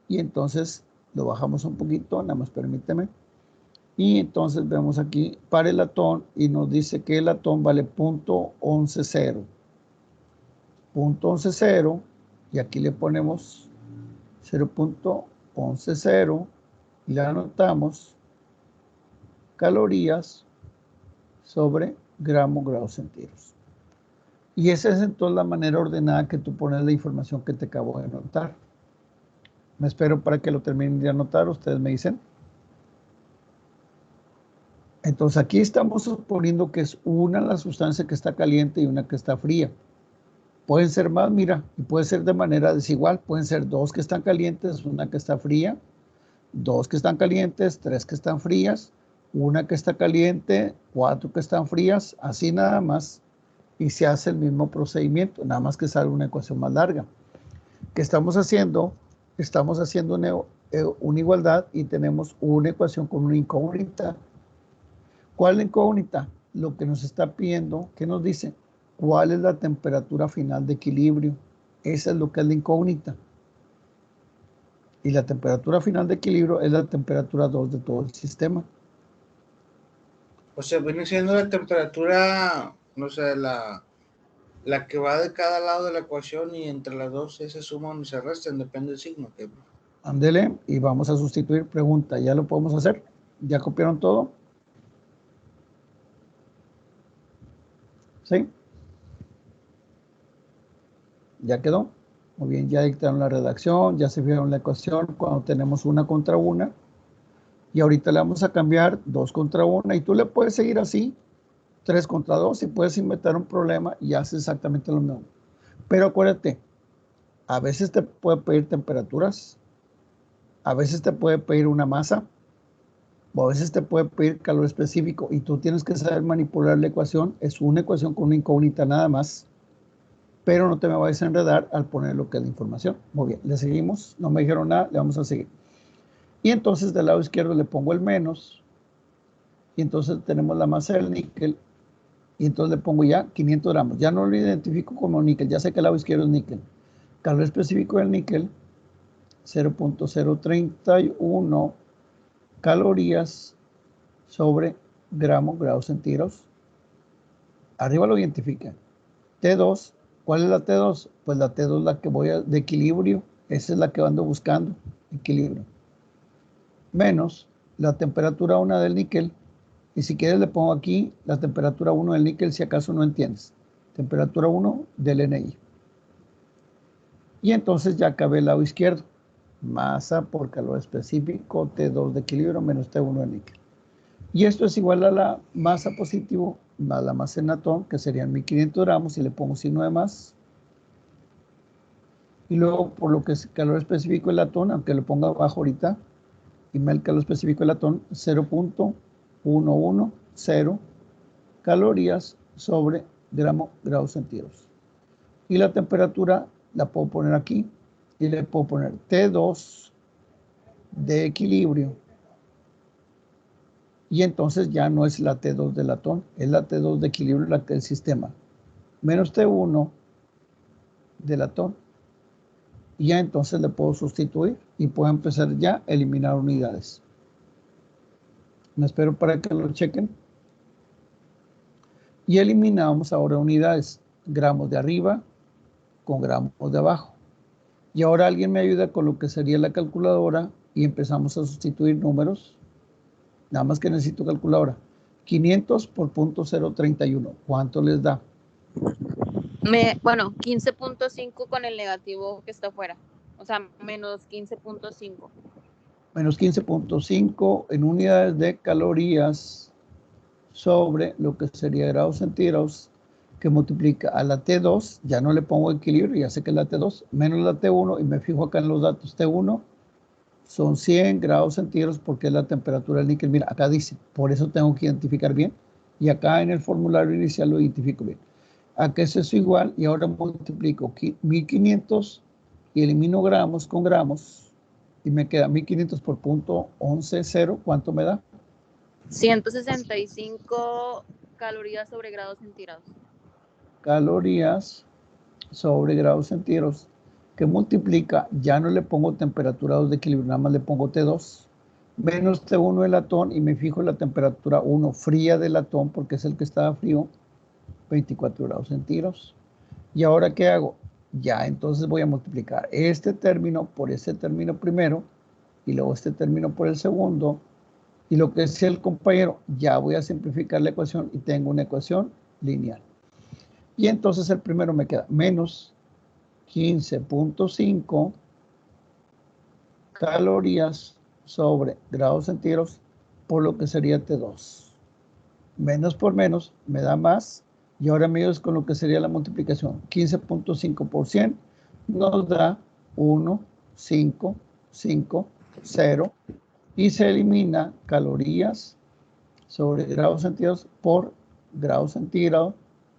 Speaker 1: y entonces lo bajamos un poquito, nada más permíteme. Y entonces vemos aquí para el latón y nos dice que el latón vale 0.110. 0.110 y aquí le ponemos 0.110 y le anotamos calorías sobre grados centígrados. Y esa es entonces la manera ordenada que tú pones la información que te acabo de anotar. Me espero para que lo terminen de anotar, ustedes me dicen. Entonces aquí estamos suponiendo que es una la sustancia que está caliente y una que está fría. Pueden ser más, mira, y puede ser de manera desigual. Pueden ser dos que están calientes, una que está fría, dos que están calientes, tres que están frías, una que está caliente, cuatro que están frías, así nada más. Y se hace el mismo procedimiento, nada más que sale una ecuación más larga. ¿Qué estamos haciendo? Estamos haciendo una igualdad y tenemos una ecuación con una incógnita. ¿Cuál es la incógnita? Lo que nos está pidiendo, ¿qué nos dice? ¿Cuál es la temperatura final de equilibrio? Esa es lo que es la incógnita. Y la temperatura final de equilibrio es la temperatura 2 de todo el sistema.
Speaker 5: O sea, viene siendo la temperatura, no sé, la que va de cada lado de la ecuación y entre las dos se suman o se restan, depende del signo.
Speaker 1: Ándele y vamos a sustituir pregunta. ¿Ya lo podemos hacer? ¿Ya copiaron todo? ¿Sí? ¿Ya quedó? Muy bien, ya dictaron la redacción, ya se vieron la ecuación cuando tenemos una contra una. Y ahorita le vamos a cambiar 2 contra 1 y tú le puedes seguir así, 3 contra 2 y puedes inventar un problema y haces exactamente lo mismo. Pero acuérdate, a veces te puede pedir temperaturas, a veces te puede pedir una masa, o a veces te puede pedir calor específico y tú tienes que saber manipular la ecuación. Es una ecuación con una incógnita nada más, pero no te me vayas a enredar al poner lo que es la información. Muy bien, le seguimos, no me dijeron nada, le vamos a seguir. Y entonces del lado izquierdo le pongo el menos, y entonces tenemos la masa del níquel, y entonces le pongo ya 500 gramos. Ya no lo identifico como níquel, ya sé que el lado izquierdo es níquel. Calor específico del níquel, 0.031 calorías sobre grados centígrados. Arriba lo identifica. T2, ¿cuál es la T2? Pues la T2 es la que voy de equilibrio, esa es la que ando buscando, equilibrio. Menos la temperatura 1 del níquel, y si quieres le pongo aquí la temperatura 1 del níquel si acaso no entiendes. Temperatura 1 del Ni. Y entonces ya acabé el lado izquierdo. Masa por calor específico, T2 de equilibrio menos T1 de níquel. Y esto es igual a la masa positivo más la masa en latón, que serían 1500 gramos, y le pongo signo de más. Y luego, por lo que es calor específico del latón, aunque lo ponga abajo ahorita, y me el calor específico del latón, 0.110 calorías sobre grados centígrados. Y la temperatura la puedo poner aquí, y le puedo poner T2 de equilibrio. Y entonces ya no es la T2 de latón, es la T2 de equilibrio la que el sistema. Menos T1 de latón. Y ya entonces le puedo sustituir y puedo empezar ya a eliminar unidades. Me espero para que lo chequen. Y eliminamos ahora unidades. Gramos de arriba con gramos de abajo. Y ahora alguien me ayuda con lo que sería la calculadora y empezamos a sustituir números. Nada más que necesito calculadora. 500 por 0.031. ¿Cuánto les da?
Speaker 3: Bueno, 15.5 con el negativo que está afuera. O sea, menos 15.5.
Speaker 1: Menos 15.5 en unidades de calorías sobre lo que sería grados centígrados, que multiplica a la T2, ya no le pongo equilibrio, ya sé que es la T2, menos la T1, y me fijo acá en los datos. T1 son 100 grados centígrados porque es la temperatura del níquel. Mira, acá dice, por eso tengo que identificar bien, y acá en el formulario inicial lo identifico bien. Acá es eso igual, y ahora multiplico 1500 y elimino gramos con gramos, y me queda 1500 por 0.110, ¿cuánto me da?
Speaker 3: 165 calorías sobre grados centígrados.
Speaker 1: Calorías sobre grados centígrados, que multiplica, ya no le pongo temperatura 2 de equilibrio, nada más le pongo T2, menos T1 del latón, y me fijo en la temperatura 1 fría del latón, porque es el que estaba frío, 24 grados centígrados. ¿Y ahora qué hago? Ya entonces voy a multiplicar este término por este término primero, y luego este término por el segundo, y lo que es el compañero, ya voy a simplificar la ecuación y tengo una ecuación lineal. Y entonces el primero me queda menos 15.5 calorías sobre grados centígrados por lo que sería T2. Menos por menos me da más, y ahora me ayudas con lo que sería la multiplicación. 15.5% nos da 1, 5, 5, 0, y se elimina calorías sobre grados centígrados por grados centígrados.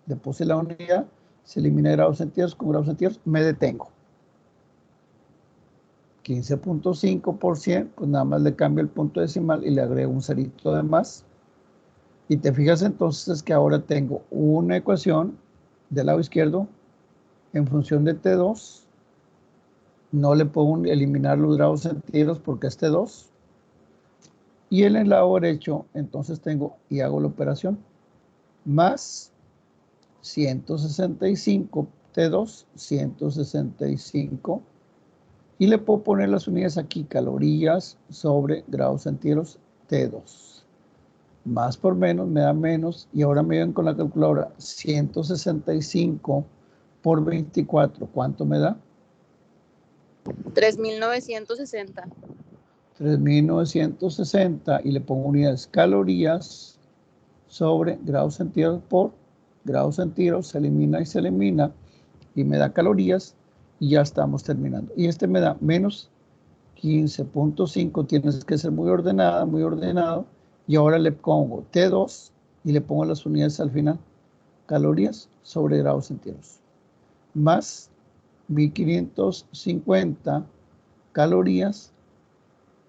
Speaker 1: Le puse la unidad, se elimina grados centígrados con grados centígrados, me detengo. 15.5%, pues nada más le cambio el punto decimal y le agrego un cerito de más. Y te fijas entonces que ahora tengo una ecuación del lado izquierdo en función de T2. No le puedo eliminar los grados centígrados porque es T2. Y en el lado derecho, entonces tengo, y hago la operación, más 165 T2, 165 Y le puedo poner las unidades aquí, calorías sobre grados centígrados T2. Más por menos me da menos, y ahora me ven con la calculadora, 165 por 24, ¿cuánto me da?
Speaker 3: 3.960.
Speaker 1: 3.960, y le pongo unidades calorías sobre grados centígrados por grados centígrados, se elimina y se elimina, y me da calorías, y ya estamos terminando. Y este me da menos 15.5, tienes que ser muy ordenada, muy ordenado, y ahora le pongo T2 y le pongo las unidades al final, calorías sobre grados centígrados, más 1550 calorías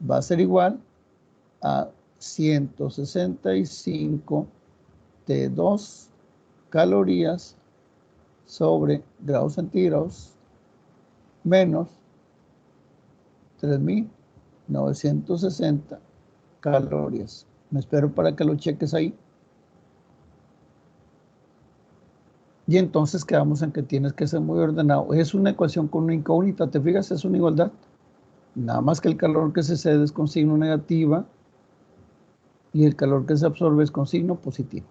Speaker 1: va a ser igual a 165 T2 calorías sobre grados centígrados menos 3.960 calorías. Me espero para que lo cheques ahí. Y entonces quedamos en que tienes que ser muy ordenado. Es una ecuación con una incógnita, ¿te fijas? Es una igualdad. Nada más que el calor que se cede es con signo negativa y el calor que se absorbe es con signo positivo.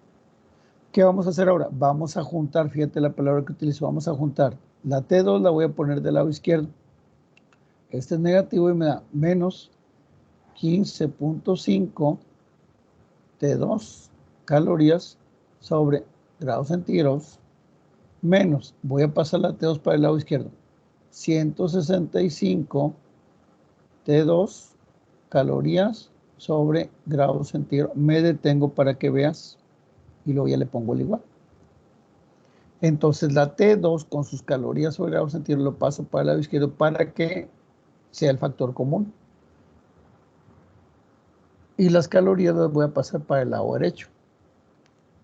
Speaker 1: ¿Qué vamos a hacer ahora? Vamos a juntar, fíjate la palabra que utilizo, vamos a juntar. La T2 la voy a poner del lado izquierdo. Este es negativo y me da menos 15.5 T2 calorías sobre grados centígrados menos, voy a pasar la T2 para el lado izquierdo, 165 T2 calorías sobre grados centígrados. Me detengo para que veas y luego ya le pongo el igual. Entonces la T2 con sus calorías sobre grados centígrados lo paso para el lado izquierdo para que sea el factor común. Y las calorías las voy a pasar para el lado derecho.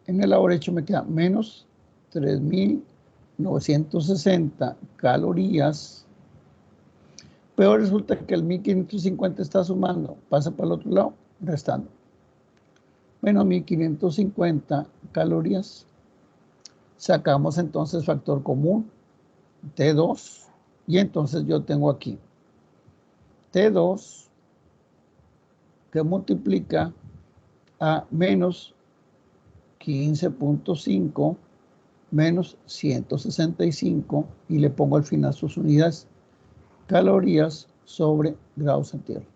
Speaker 1: En el lado derecho me queda menos 3.960 calorías. Pero resulta que el 1.550 está sumando. Pasa para el otro lado, restando. Menos 1.550 calorías. Sacamos entonces factor común, T2. Y entonces yo tengo aquí T2 que multiplica a menos 15.5 menos 165 y le pongo al final sus unidades, calorías sobre grados centígrados.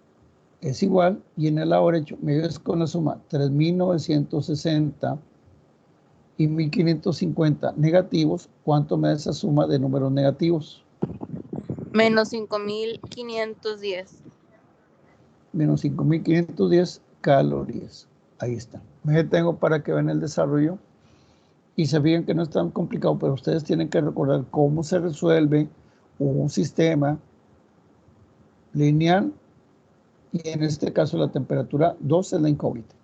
Speaker 1: Es igual, y en el lado derecho me ves con la suma 3.960 y 1.550 negativos. ¿Cuánto me da esa suma de números negativos?
Speaker 3: Menos 5.510.
Speaker 1: Menos 5.510 calorías. Ahí está. Me detengo para que vean el desarrollo y se fijen que no es tan complicado, pero ustedes tienen que recordar cómo se resuelve un sistema lineal, y en este caso la temperatura 2 es la incógnita.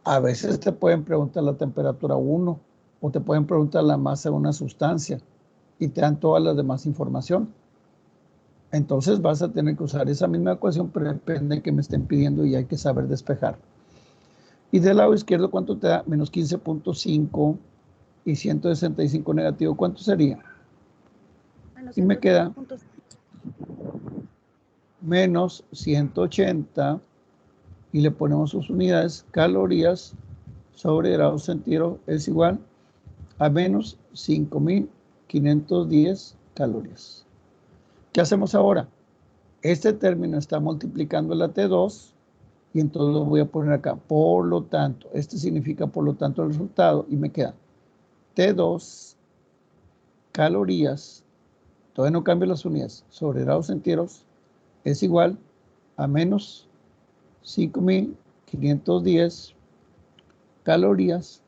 Speaker 1: A veces te pueden preguntar la temperatura 1 o te pueden preguntar la masa de una sustancia y te dan todas las demás información. Entonces vas a tener que usar esa misma ecuación, pero depende de que me estén pidiendo y hay que saber despejar. Y del lado izquierdo, ¿cuánto te da? Menos 15.5 y 165 negativo, ¿cuánto sería? Y me queda menos 180 y le ponemos sus unidades, calorías sobre grados centígrados es igual a menos 5.510 calorías. ¿Qué hacemos ahora? Este término está multiplicando la T2 y entonces lo voy a poner acá. Por lo tanto, este significa por lo tanto el resultado y me queda T2 calorías, todavía no cambio las unidades, sobre grados centígrados es igual a menos 5.510 calorías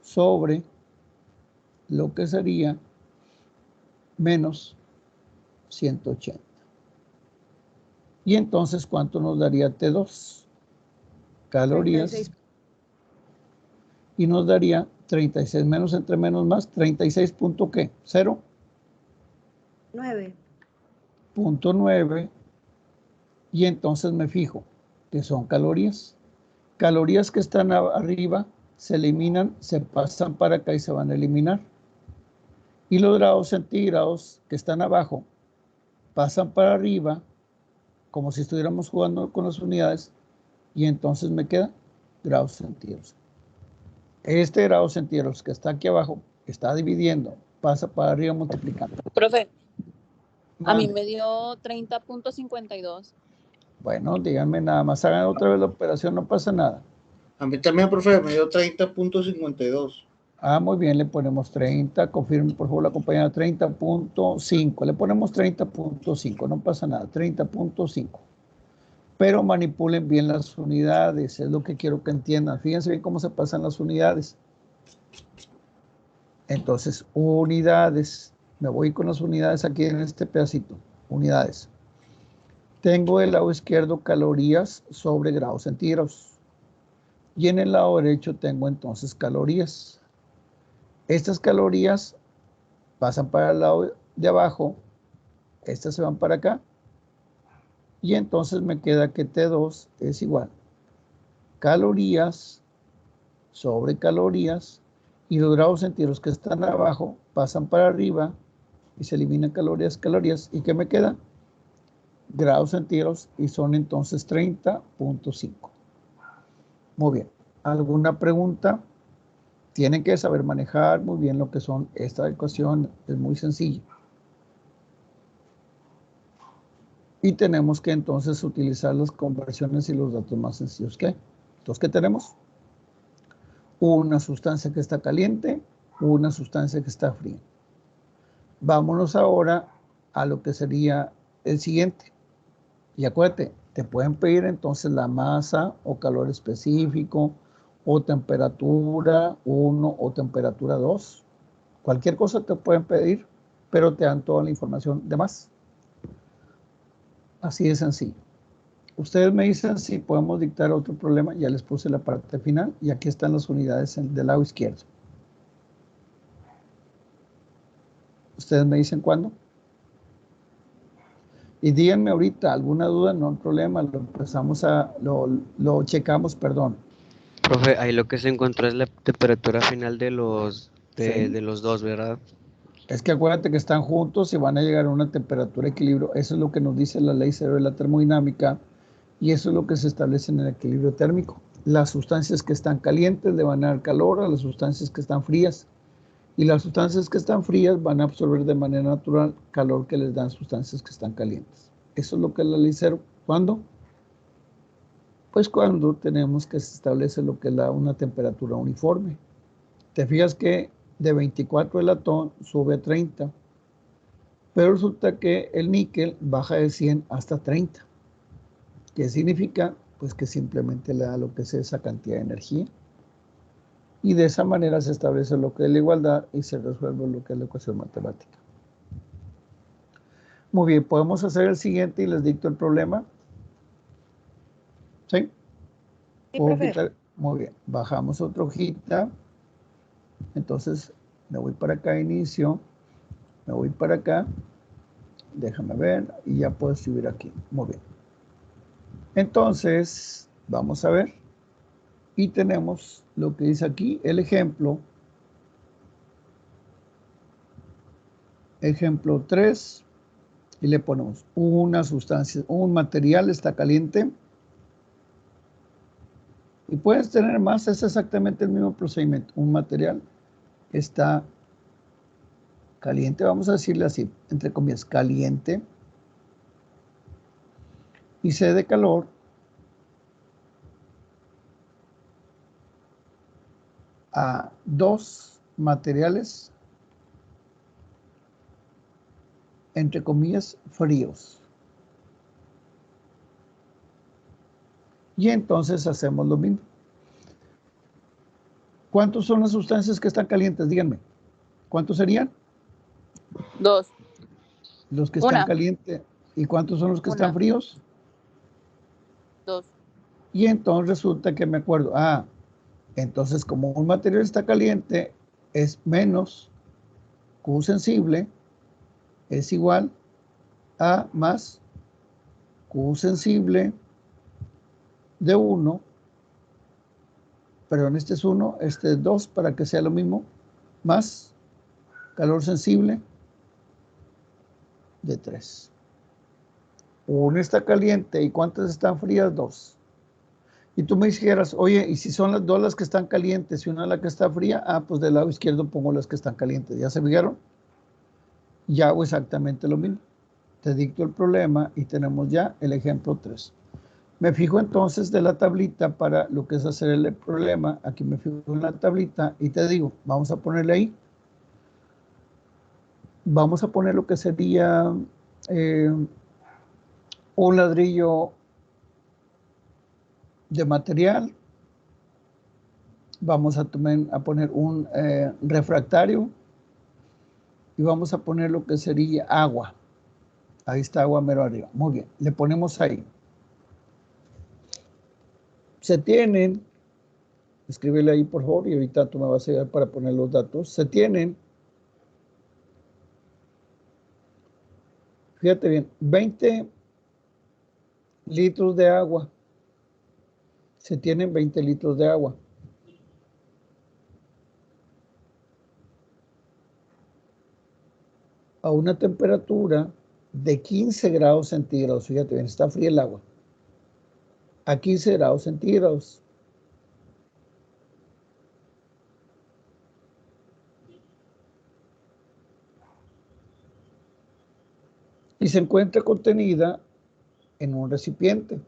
Speaker 1: sobre lo que sería menos 180. Y entonces, ¿cuánto nos daría T2? Calorías.
Speaker 6: 36.
Speaker 1: Y nos daría 36 menos entre menos más, 36 punto ¿qué? 0.
Speaker 6: 9.
Speaker 1: Punto 9. Y entonces me fijo que son calorías. Calorías que están arriba se eliminan, se pasan para acá y se van a eliminar. Y los grados centígrados que están abajo pasan para arriba como si estuviéramos jugando con las unidades, y entonces me queda grados centígrados. Este grado centígrados que está aquí abajo, está dividiendo, pasa para arriba multiplicando.
Speaker 3: Profe, a mí
Speaker 1: Mande.
Speaker 3: me dio 30.52.
Speaker 1: Bueno, díganme nada más, hagan otra vez la operación, no pasa nada.
Speaker 5: A mí también, profe, me dio 30.52.
Speaker 1: Ah, muy bien, le ponemos 30, confirme por favor la compañera, 30.5, le ponemos 30.5, no pasa nada, 30.5. Pero manipulen bien las unidades, es lo que quiero que entiendan. Fíjense bien cómo se pasan las unidades. Entonces, unidades, me voy con las unidades aquí en este pedacito, unidades. Tengo del lado izquierdo calorías sobre grados centígrados. Y en el lado derecho tengo entonces calorías. Estas calorías pasan para el lado de abajo, estas se van para acá, y entonces me queda que T2 es igual calorías sobre calorías, y los grados centígrados que están abajo pasan para arriba y se eliminan calorías, calorías, y ¿qué me queda? Grados centígrados, y son entonces 30.5. Muy bien, ¿alguna pregunta? Tienen que saber manejar muy bien lo que son esta ecuación, es muy sencilla. Y tenemos que entonces utilizar las conversiones y los datos más sencillos que hay. Entonces, ¿qué tenemos? Una sustancia que está caliente, una sustancia que está fría. Vámonos ahora a lo que sería el siguiente. Y acuérdate, te pueden pedir entonces la masa o calor específico, o temperatura 1 o temperatura 2. Cualquier cosa te pueden pedir, pero te dan toda la información de más. Así de sencillo. Ustedes me dicen si podemos dictar otro problema. Ya les puse la parte final y aquí están las unidades del lado izquierdo. Ustedes me dicen cuándo. Y díganme ahorita alguna duda, no hay problema, lo checamos, perdón.
Speaker 2: Profe, ahí lo que se encontró es la temperatura final de los
Speaker 1: Sí.
Speaker 2: de los dos, ¿verdad?
Speaker 1: Es que acuérdate que están juntos y van a llegar a una temperatura de equilibrio. Eso es lo que nos dice la ley cero de la termodinámica, y eso es lo que se establece en el equilibrio térmico. Las sustancias que están calientes le van a dar calor a las sustancias que están frías, y las sustancias que están frías van a absorber de manera natural calor que les dan sustancias que están calientes. Eso es lo que es la ley cero. ¿Cuándo? Pues cuando tenemos que se establece lo que es una temperatura uniforme. Te fijas que de 24 el latón sube a 30, pero resulta que el níquel baja de 100 hasta 30. ¿Qué significa? Pues que simplemente le da lo que es esa cantidad de energía. Y de esa manera se establece lo que es la igualdad y se resuelve lo que es la ecuación matemática. Muy bien, podemos hacer el siguiente y les dicto el problema. ¿Sí?
Speaker 6: Sí, profe.
Speaker 1: Quitar. Muy bien, bajamos otra hojita. Entonces me voy para acá, inicio, me voy para acá, déjame ver, y ya puedo escribir aquí. Muy bien. Entonces, vamos a ver, y tenemos lo que dice aquí, el ejemplo. Ejemplo 3, y le ponemos una sustancia, un material está caliente, y puedes tener más, es exactamente el mismo procedimiento. Un material está caliente, vamos a decirle así, entre comillas, caliente, y C de calor a dos materiales, entre comillas, fríos. Y entonces hacemos lo mismo. ¿Cuántos son las sustancias que están calientes? Díganme. ¿Cuántos serían?
Speaker 3: 2.
Speaker 1: Los que están
Speaker 3: Una.
Speaker 1: calientes. ¿Y cuántos son los que
Speaker 3: Una.
Speaker 1: están fríos?
Speaker 3: 2.
Speaker 1: Y entonces resulta que me acuerdo. Entonces como un material está caliente, es menos Q sensible, es igual a más Q sensible de 1. Perdón, este es 1, este es 2, para que sea lo mismo, más calor sensible de 3. Una está caliente. ¿Y cuántas están frías? 2. Y tú me dijeras, oye, ¿y si son las 2 las que están calientes y una la que está fría? Ah, pues del lado izquierdo pongo las que están calientes. ¿Ya se fijaron? Ya hago exactamente lo mismo. Te dicto el problema y tenemos ya el ejemplo 3. Me fijo entonces de la tablita para lo que es hacer el problema. Aquí me fijo en la tablita y te digo, vamos a ponerle ahí. Vamos a poner lo que sería un ladrillo de material. Vamos a poner un refractario y vamos a poner lo que sería agua. Ahí está agua mero arriba. Muy bien, le ponemos ahí. Se tienen, escríbele ahí por favor y ahorita tú me vas a ayudar para poner los datos. Se tienen, fíjate bien, 20 litros de agua. Se tienen 20 litros de agua. A una temperatura de 15 grados centígrados. Fíjate bien, está fría el agua. A 15 grados centígrados. Y se encuentra contenida en un recipiente.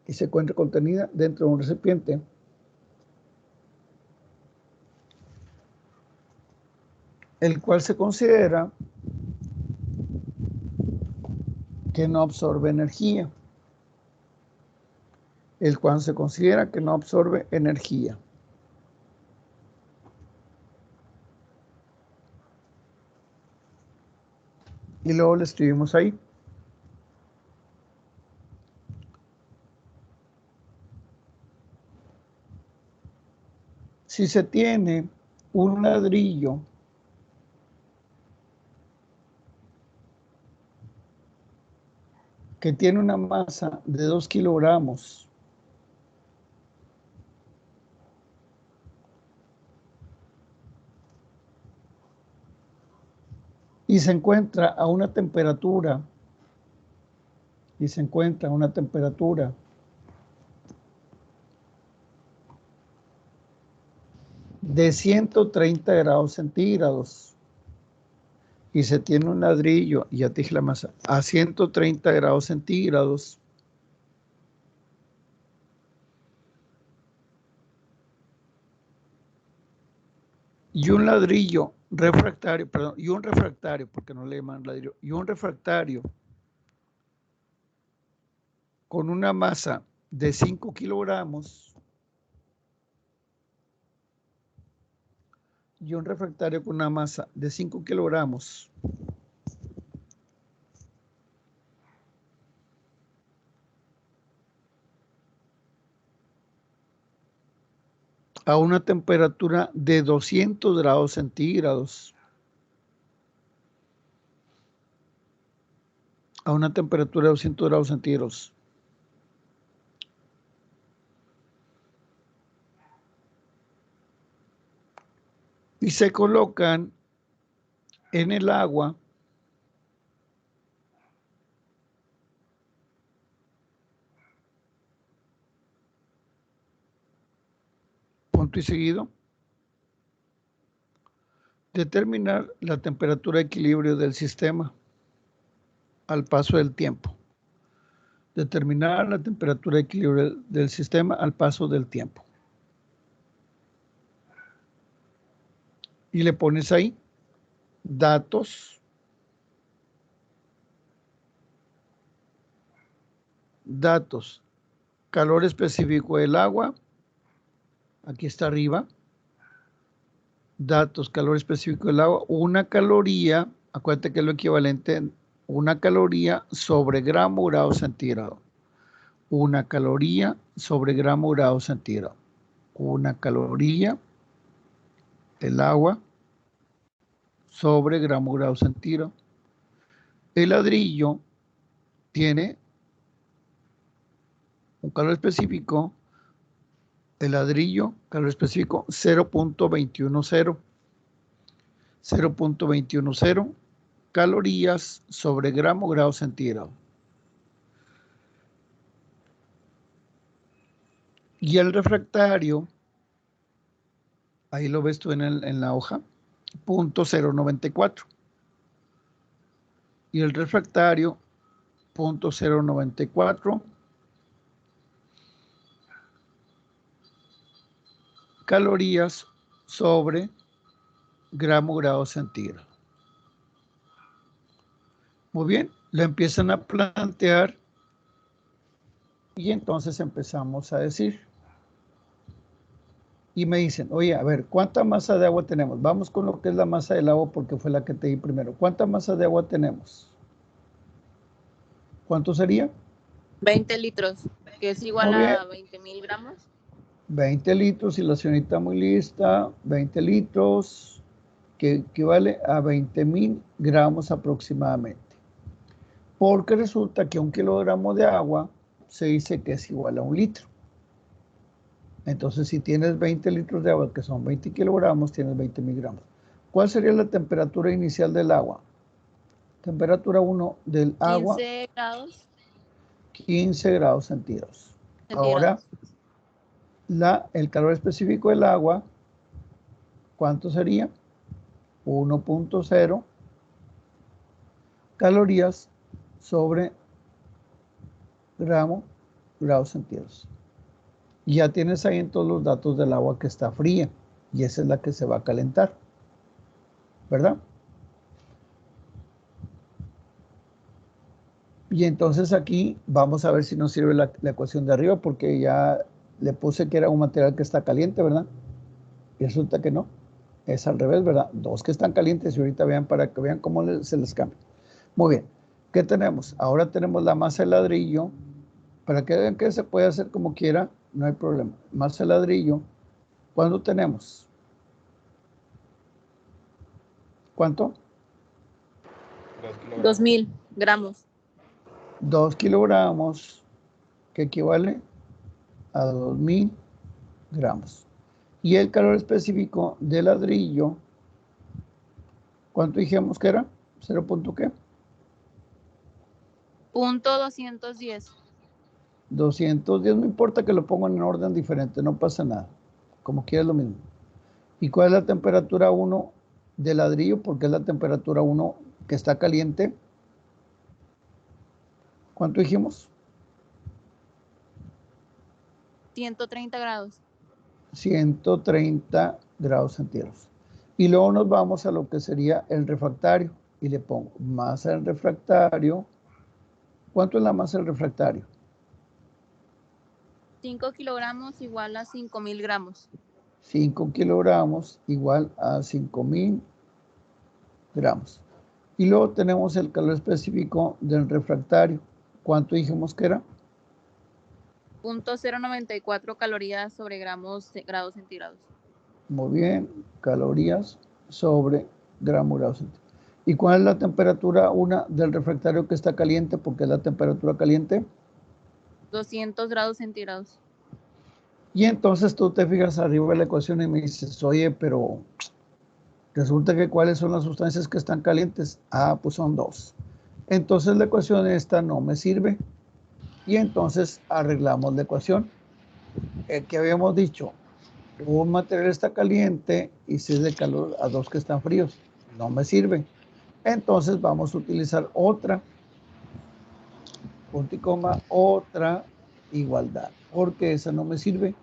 Speaker 1: Y se encuentra contenida dentro de un recipiente. El cual se considera que no absorbe energía. El cual se considera que no absorbe energía. Y luego le escribimos ahí. Si se tiene un ladrillo que tiene una masa de 2 kilogramos y se encuentra a una temperatura de 130 grados centígrados y se tiene un ladrillo, y ya te dije la masa, a 130 grados centígrados, y un ladrillo refractario, perdón, y un refractario, porque no le llaman ladrillo, y un refractario con una masa de 5 kilogramos, y un refractario con una masa de 5 kilogramos, a una temperatura de 200 grados centígrados. A una temperatura de 200 grados centígrados. Y se colocan en el agua punto y seguido. Determinar la temperatura de equilibrio del sistema al paso del tiempo. Determinar la temperatura de equilibrio del sistema al paso del tiempo. Y le pones ahí datos. Datos. Calor específico del agua. Aquí está arriba. Datos, calor específico del agua. Una caloría, acuérdate que es lo equivalente, una caloría sobre gramo grado centígrado. Una caloría sobre gramo grado centígrado. Una caloría del agua sobre gramo grado centígrado. El ladrillo tiene un calor específico. El ladrillo, calor específico 0.210. 0.210 calorías sobre gramo grado centígrado. Y el refractario, ahí lo ves tú en la hoja, 0.094. Y el refractario, 0.094 calorías sobre gramo grado centígrado. Muy bien, lo empiezan a plantear y entonces empezamos a decir. Y me dicen, oye, a ver, ¿cuánta masa de agua tenemos? Vamos con lo que es la masa del agua porque fue la que te di primero. ¿Cuánta masa de agua tenemos? ¿Cuánto sería?
Speaker 3: 20 litros, que es igual
Speaker 1: Muy bien.
Speaker 3: a 20,000 gramos.
Speaker 1: 20 litros, y la señorita muy lista, 20 litros, que equivale a 20,000 gramos aproximadamente. Porque resulta que 1 kilogramo de agua se dice que es igual a 1 litro. Entonces, si tienes 20 litros de agua, que son 20 kilogramos, tienes 20,000 gramos. ¿Cuál sería la temperatura inicial del agua? Temperatura 1 del agua.
Speaker 3: 15 grados.
Speaker 1: 15 grados centígrados. Ahora, el calor específico del agua, ¿cuánto sería? 1.0 calorías sobre gramo grados centígrados. Y ya tienes ahí en todos los datos del agua que está fría, y esa es la que se va a calentar, ¿verdad? Y entonces aquí vamos a ver si nos sirve la ecuación de arriba, porque ya le puse que era un material que está caliente, ¿verdad? Y resulta que no, es al revés, ¿verdad? Dos que están calientes, y ahorita vean para que vean cómo se les cambia. Muy bien, ¿qué tenemos? Ahora tenemos la masa de ladrillo, para que vean que se puede hacer como quiera, no hay problema. Masa de ladrillo, ¿cuánto tenemos? ¿Cuánto?
Speaker 3: 2,000 gramos.
Speaker 1: 2 kilogramos, que equivale a 2,000 gramos. Y el calor específico del ladrillo, ¿cuánto dijimos que era? ¿0 qué?
Speaker 3: Punto 210.
Speaker 1: 210, no importa que lo pongan en orden diferente, no pasa nada. Como quieras lo mismo. ¿Y cuál es la temperatura 1 del ladrillo? Porque es la temperatura 1 que está caliente. ¿Cuánto dijimos?
Speaker 3: 130 grados.
Speaker 1: 130 grados centígrados. Y luego nos vamos a lo que sería el refractario. Y le pongo masa del refractario. ¿Cuánto es la masa del refractario?
Speaker 3: 5 kilogramos igual a 5,000 gramos.
Speaker 1: 5 kilogramos igual a 5,000 gramos. Y luego tenemos el calor específico del refractario. ¿Cuánto dijimos que era?
Speaker 3: 0.094 calorías sobre grados centígrados.
Speaker 1: Muy bien, calorías sobre gramo grado centígrado. ¿Y cuál es la temperatura del refractario que está caliente? Porque es la temperatura caliente.
Speaker 3: 200 grados centígrados.
Speaker 1: Y entonces tú te fijas arriba de la ecuación y me dices, oye, pero resulta que ¿cuáles son las sustancias que están calientes? Ah, pues son 2. Entonces la ecuación esta no me sirve. Y entonces arreglamos la ecuación. Que habíamos dicho, un material está caliente y si es de calor a 2 que están fríos. No me sirve. Entonces vamos a utilizar otra, punto y coma, otra igualdad, porque esa no me sirve.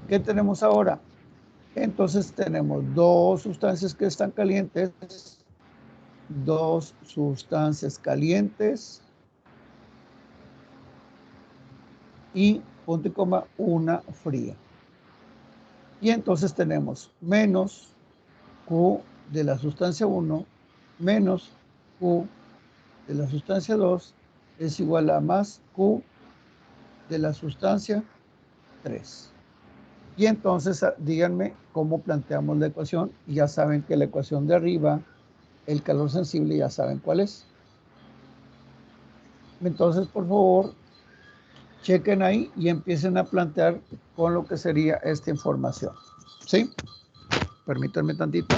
Speaker 1: ¿Qué tenemos ahora? Entonces tenemos 2 sustancias que están calientes, 2 sustancias calientes y punto y coma, una fría. Y entonces tenemos menos Q de la sustancia 1 menos Q de la sustancia 2 es igual a más Q de la sustancia 3. Y entonces díganme cómo planteamos la ecuación. Y ya saben que la ecuación de arriba, el calor sensible, ya saben cuál es. Entonces, por favor, chequen ahí y empiecen a plantear con lo que sería esta información. ¿Sí? Permítanme tantito.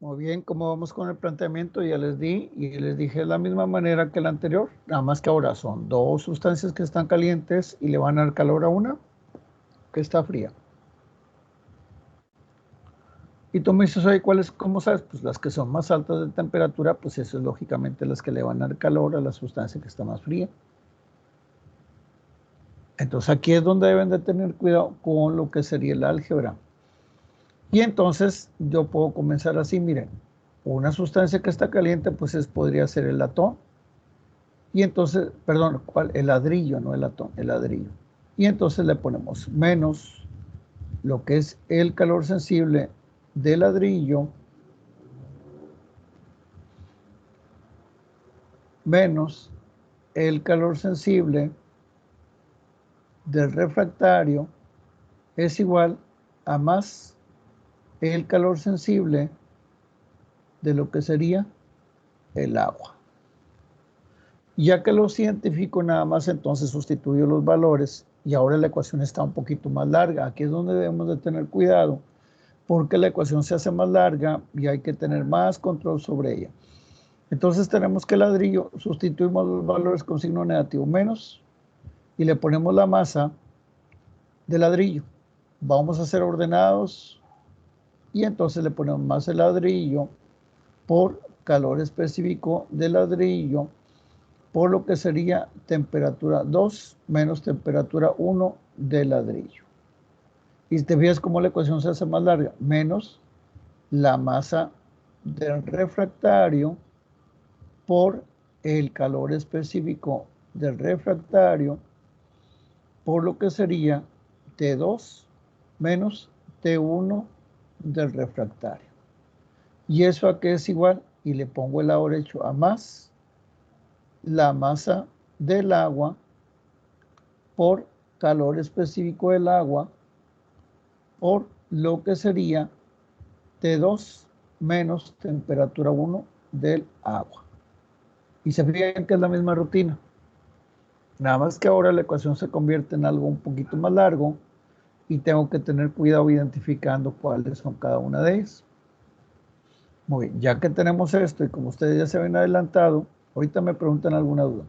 Speaker 1: Muy bien, como vamos con el planteamiento, ya les di y les dije de la misma manera que el anterior, nada más que ahora son dos sustancias que están calientes y le van a dar calor a una que está fría. Y tú me dices, oye, ¿cuáles? ¿Cómo sabes? Pues las que son más altas de temperatura, pues eso es lógicamente las que le van a dar calor a la sustancia que está más fría. Entonces aquí es donde deben de tener cuidado con lo que sería el álgebra. Y entonces yo puedo comenzar así, miren, una sustancia que está caliente, pues podría ser el latón. Y entonces, perdón, ¿cuál? El ladrillo, no el latón, el ladrillo. Y entonces le ponemos menos lo que es el calor sensible del ladrillo, menos el calor sensible del refractario, es igual a más el calor sensible de lo que sería el agua. Ya que lo científico nada más, entonces sustituyo los valores y ahora la ecuación está un poquito más larga. Aquí es donde debemos de tener cuidado porque la ecuación se hace más larga y hay que tener más control sobre ella. Entonces tenemos que el ladrillo, sustituimos los valores con signo negativo menos y le ponemos la masa de ladrillo. Vamos a ser ordenados y entonces le ponemos más el ladrillo por calor específico del ladrillo, por lo que sería temperatura 2 menos temperatura 1 del ladrillo. Y te fijas cómo la ecuación se hace más larga, menos la masa del refractario por el calor específico del refractario, por lo que sería T2 menos T1 del refractario. ¿Y eso a qué es igual? Y le pongo el lado derecho a más la masa del agua por calor específico del agua por lo que sería T2 menos temperatura 1 del agua. Y se fijan que es la misma rutina. Nada más que ahora la ecuación se convierte en algo un poquito más largo y tengo que tener cuidado identificando cuáles son cada una de ellas. Muy bien, ya que tenemos esto y como ustedes ya se ven adelantado, ahorita me preguntan alguna duda.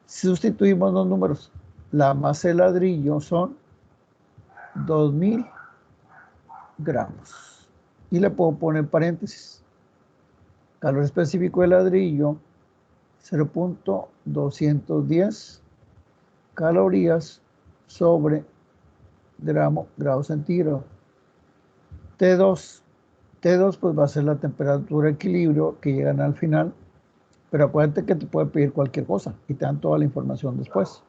Speaker 1: Si sustituimos los números, la masa de ladrillo son 2000 gramos. Y le puedo poner paréntesis. Calor específico de ladrillo, 0.210 calorías sobre grado centígrado. T2. T2 pues va a ser la temperatura de equilibrio que llegan al final, pero acuérdate que te puede pedir cualquier cosa y te dan toda la información después.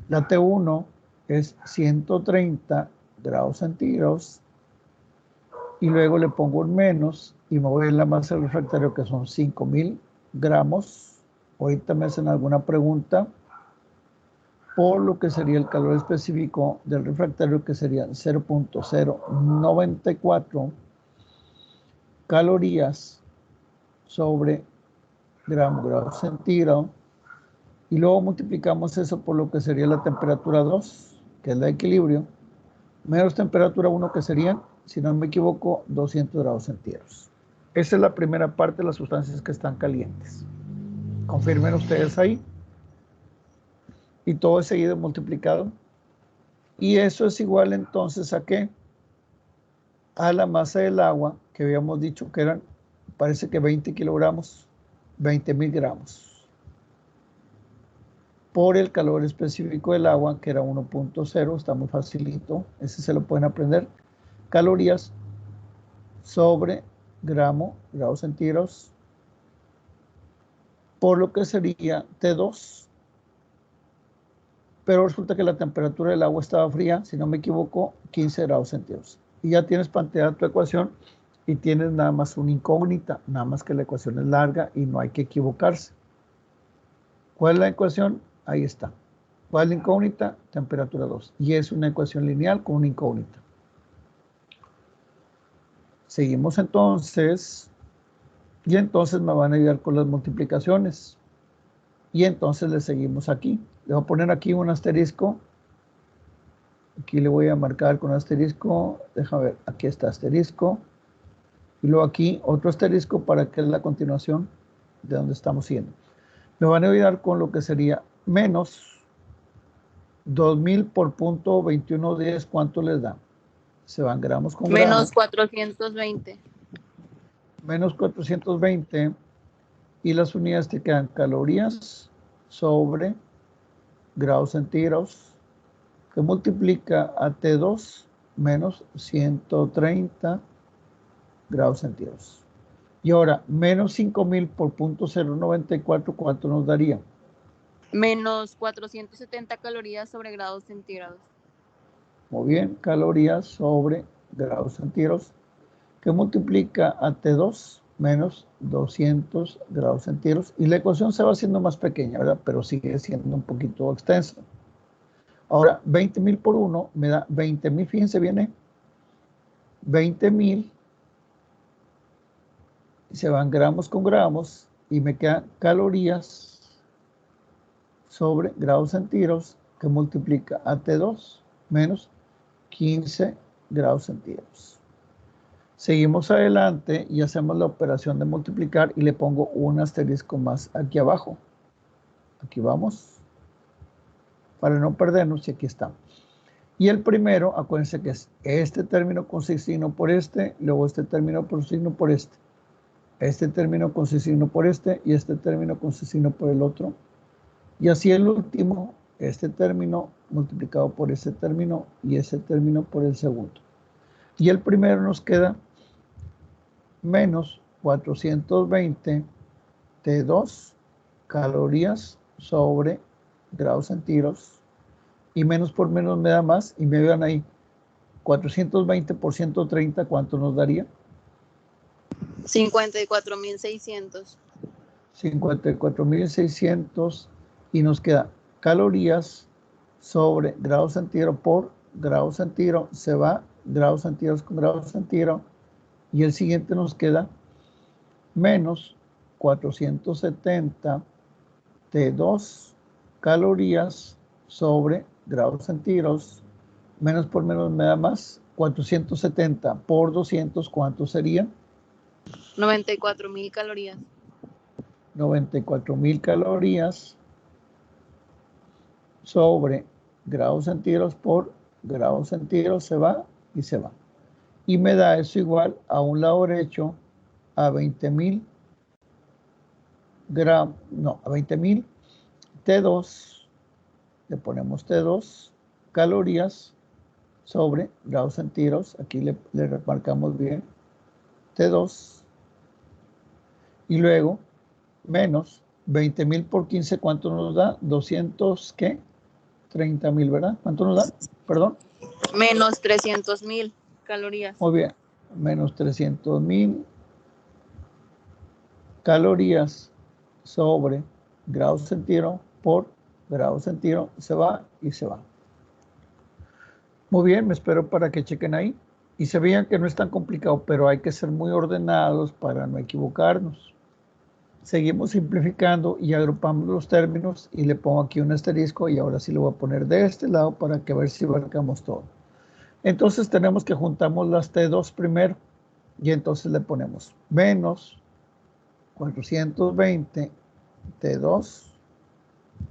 Speaker 1: La T1 es 130 grados centígrados y luego le pongo un menos y me voy a la masa del refractario que son 5000 gramos. Ahorita me hacen alguna pregunta por lo que sería el calor específico del refractario, que sería 0.094 calorías sobre grado centígrado, y luego multiplicamos eso por lo que sería la temperatura 2, que es la de equilibrio, menos temperatura 1, que serían, si no me equivoco, 200 grados centígrados. Esa es la primera parte de las sustancias que están calientes. Confirmen ustedes ahí. Y todo es seguido multiplicado. Y eso es igual entonces a ¿qué? A la masa del agua, que habíamos dicho que eran, parece que 20 kilogramos, 20.000 gramos. Por el calor específico del agua, que era 1.0, está muy facilito, ese se lo pueden aprender. Calorías sobre grados centígrados, por lo que sería T2. Pero resulta que la temperatura del agua estaba fría, si no me equivoco, 15 grados centígrados. Y ya tienes planteada tu ecuación y tienes nada más una incógnita, nada más que la ecuación es larga y no hay que equivocarse. ¿Cuál es la ecuación? Ahí está. ¿Cuál es la incógnita? Temperatura 2. Y es una ecuación lineal con una incógnita. Seguimos entonces. Y entonces me van a ayudar con las multiplicaciones. Y entonces le seguimos aquí. Le voy a poner aquí un asterisco. Aquí le voy a marcar con asterisco. Déjame ver, aquí está asterisco. Y luego aquí otro asterisco para que es la continuación de donde estamos yendo. Me van a ayudar con lo que sería menos 2000 por punto 2110. ¿Cuánto les da? Se van gramos con gramos.
Speaker 3: Menos 420.
Speaker 1: Menos 420. Y las unidades te quedan calorías sobre grados centígrados, que multiplica a T2 menos 130 grados centígrados. Y ahora, menos 5000 por punto 094, ¿cuánto nos daría?
Speaker 3: Menos 470 calorías sobre grados centígrados.
Speaker 1: Muy bien, calorías sobre grados centígrados, que multiplica a T2 menos 200 grados centígrados. Y la ecuación se va haciendo más pequeña, ¿verdad? Pero sigue siendo un poquito extensa. Ahora, 20.000 por 1 me da 20.000, fíjense bien, 20.000, se van gramos con gramos y me quedan calorías sobre grados centígrados, que multiplica a T2 menos 15 grados centígrados. Seguimos adelante y hacemos la operación de multiplicar y le pongo un asterisco más aquí abajo. Aquí vamos, para no perdernos, y aquí estamos. Y el primero, acuérdense que es este término con su signo por este, luego este término con su signo por este. Este término con su signo por este y este término con su signo por el otro. Y así el último, este término multiplicado por este término y ese término por el segundo. Y el primero nos queda menos 420 T2 calorías sobre grados centígrados, y menos por menos me da más, y me vean ahí 420 por 130, ¿cuánto nos daría?
Speaker 3: 54.600.
Speaker 1: 54.600, y nos queda calorías sobre grados centígrados por grados centígrados, se va grados centígrados con grados centígrados, y el siguiente nos queda menos 470 T2 calorías sobre grados centígrados, menos por menos me da más, 470 por 200, ¿cuánto sería?
Speaker 3: 94.000 calorías.
Speaker 1: 94.000 calorías sobre grados centígrados por grados centígrados, se va y se va. Y me da eso igual a un lado derecho a 20.000 gramos, no, a 20.000 T2, le ponemos T2 calorías sobre grados centígrados. Aquí le remarcamos bien. T2. Y luego, menos 20,000 por 15, ¿cuánto nos da? 200, ¿qué? 30,000, ¿verdad? ¿Cuánto nos da? Perdón.
Speaker 3: Menos 300,000 calorías.
Speaker 1: Muy bien. Menos 300,000 calorías sobre grados centígrados por grados centígrados. Se va y se va. Muy bien, me espero para que chequen ahí. Y se vean que no es tan complicado, pero hay que ser muy ordenados para no equivocarnos. Seguimos simplificando y agrupamos los términos y le pongo aquí un asterisco y ahora sí lo voy a poner de este lado para que a ver si abarcamos todo. Entonces tenemos que juntamos las T2 primero y entonces le ponemos menos 420 T2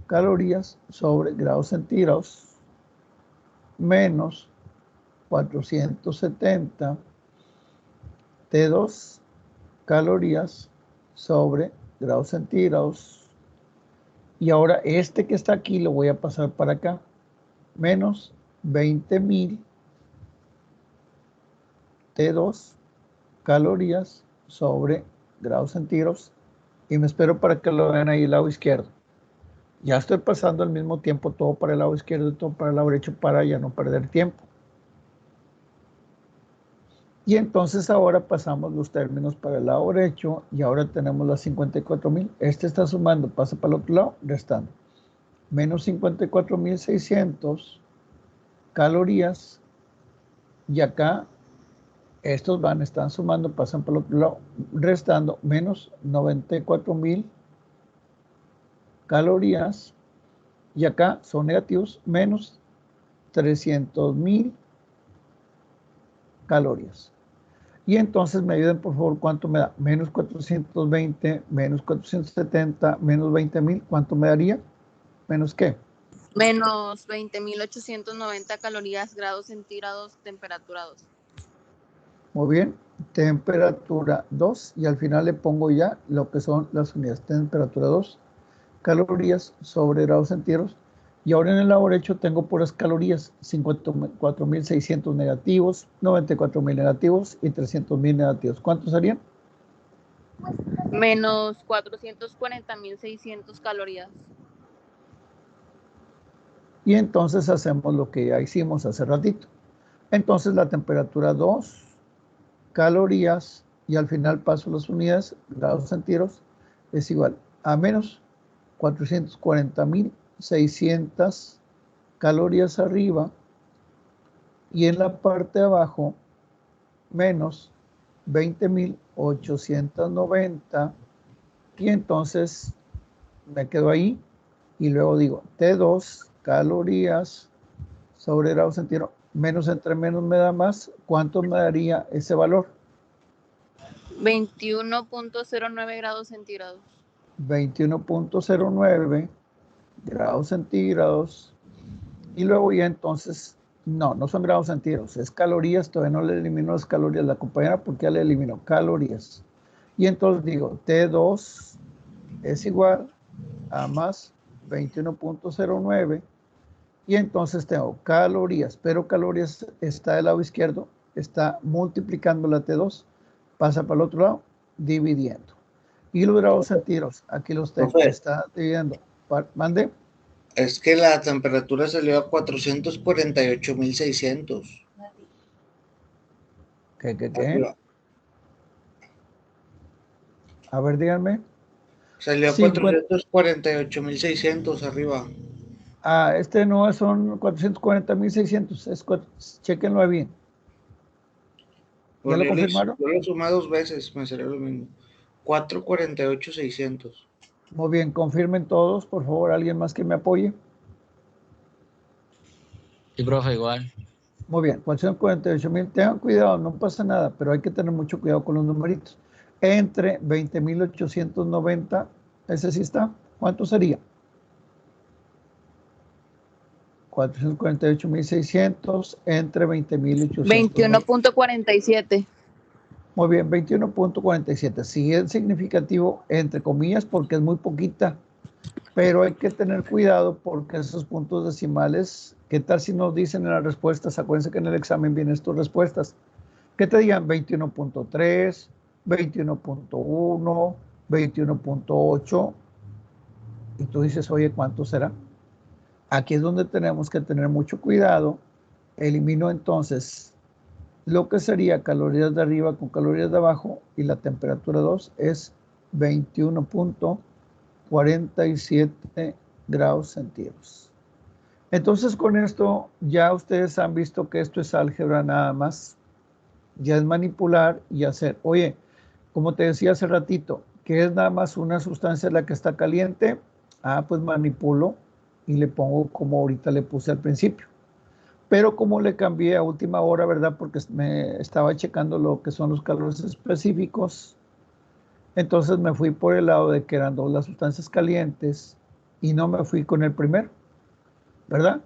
Speaker 1: calorías sobre grados centígrados menos 470 T2 calorías sobre grados centígrados. Y ahora este que está aquí lo voy a pasar para acá. Menos 20,000 T2 calorías sobre grados centígrados. Y me espero para que lo vean ahí al lado izquierdo. Ya estoy pasando al mismo tiempo todo para el lado izquierdo y todo para el lado derecho para ya no perder tiempo. Y entonces ahora pasamos los términos para el lado derecho y ahora tenemos las 54,000. Este está sumando, pasa para el otro lado, restando. Menos 54,600 calorías. Y acá estos están sumando, pasan para el otro lado, restando menos 94,000 calorías. Y acá son negativos, menos 300,000 calorías. Y entonces me ayuden por favor, ¿cuánto me da? Menos 420, menos 470, menos 20,000, ¿cuánto me daría? ¿Menos qué?
Speaker 3: Menos 20,890 calorías, grados centígrados, temperatura 2.
Speaker 1: Muy bien, temperatura 2 y al final le pongo ya lo que son las unidades. Temperatura 2, calorías sobre grados centígrados. Y ahora en el lado derecho tengo puras calorías, 54,600 negativos, 94,000 negativos y 300,000 negativos. ¿Cuántos serían?
Speaker 3: Menos 440,600 calorías.
Speaker 1: Y entonces hacemos lo que ya hicimos hace ratito. Entonces la temperatura 2, calorías, y al final paso las unidades, grados centígrados, es igual a menos 440,600 calorías arriba y en la parte de abajo menos 20,890 y entonces me quedo ahí y luego digo T2 calorías sobre grado centígrado menos entre menos me da más. ¿Cuánto me daría ese valor?
Speaker 3: 21.09 grados centígrados.
Speaker 1: 21.09 grados centígrados y luego ya entonces no son grados centígrados, es calorías. Todavía no le elimino las calorías la compañera porque ya le eliminó calorías y entonces digo T2 es igual a más 21.09 y entonces tengo calorías, pero calorías está del lado izquierdo, está multiplicando la T2, pasa para el otro lado, dividiendo. Y los grados centígrados, aquí los tengo, está dividiendo. Mande.
Speaker 5: Es que la temperatura salió a 448,600.
Speaker 1: ¿Qué? A ver, díganme.
Speaker 5: Salió a 448,600 arriba.
Speaker 1: Este no son 440,600, chequenlo bien. ¿Ya lo confirmaron?
Speaker 5: Yo lo sumé 2 veces, me salió lo mismo. 448,600.
Speaker 1: Muy bien, confirmen todos, por favor, alguien más que me apoye.
Speaker 7: Sí, profe, igual.
Speaker 1: Muy bien, 448,000, tengan cuidado, no pasa nada, pero hay que tener mucho cuidado con los numeritos. Entre 20,890, ese sí está, ¿cuánto sería? 448,600 entre 20,800.
Speaker 3: 21.47.
Speaker 1: Muy bien, 21.47. Sí es significativo, entre comillas, porque es muy poquita, Pero hay que tener cuidado porque esos puntos decimales, ¿qué tal si nos dicen en las respuestas? Acuérdense que en el examen vienen tus respuestas. Que te digan 21.3, 21.1, 21.8. Y tú dices, oye, ¿cuánto será? Aquí es donde tenemos que tener mucho cuidado. Elimino entonces lo que sería calorías de arriba con calorías de abajo y la temperatura 2 es 21.47 grados centígrados. Entonces con esto ya ustedes han visto que esto es álgebra nada más. Ya es manipular y hacer. Oye, como te decía hace ratito, que es nada más una sustancia la que está caliente, pues manipulo y le pongo como ahorita le puse al principio. Pero como le cambié a última hora, ¿verdad? Porque me estaba checando lo que son los calores específicos. Entonces me fui por el lado de que eran dos las sustancias calientes y no me fui con el primero, ¿verdad?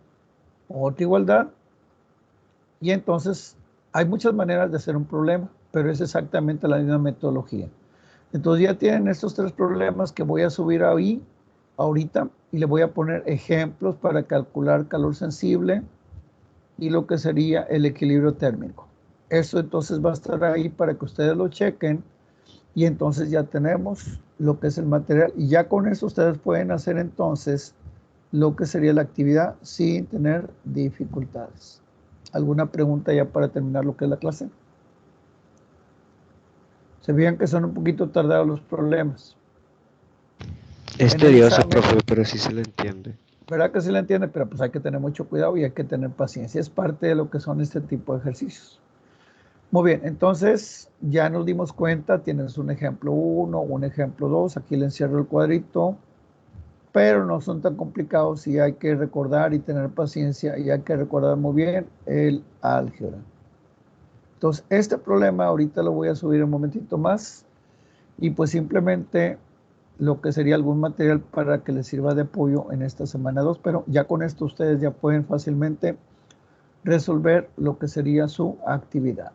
Speaker 1: Otra igualdad. Y entonces hay muchas maneras de hacer un problema, pero es exactamente la misma metodología. Entonces ya tienen estos tres problemas que voy a subir ahí, ahorita, y le voy a poner ejemplos para calcular calor sensible y lo que sería el equilibrio térmico. Eso entonces va a estar ahí para que ustedes lo chequen y entonces ya tenemos lo que es el material y ya con eso ustedes pueden hacer entonces lo que sería la actividad sin tener dificultades. ¿Alguna pregunta ya para terminar lo que es la clase? Se vean que son un poquito tardados los problemas.
Speaker 2: Es
Speaker 1: En el
Speaker 2: tedioso,
Speaker 1: examen,
Speaker 2: profe, pero sí se le entiende.
Speaker 1: ¿verdad que sí la entiende? Pero pues hay que tener mucho cuidado y hay que tener paciencia. Es parte de lo que son este tipo de ejercicios. Muy bien, entonces ya nos dimos cuenta, tienes un ejemplo 1, un ejemplo 2, aquí le encierro el cuadrito, pero no son tan complicados y hay que recordar y tener paciencia y hay que recordar muy bien el álgebra. Entonces, este problema ahorita lo voy a subir un momentito más y pues simplemente lo que sería algún material para que les sirva de apoyo en esta semana 2, pero ya con esto ustedes ya pueden fácilmente resolver lo que sería su actividad.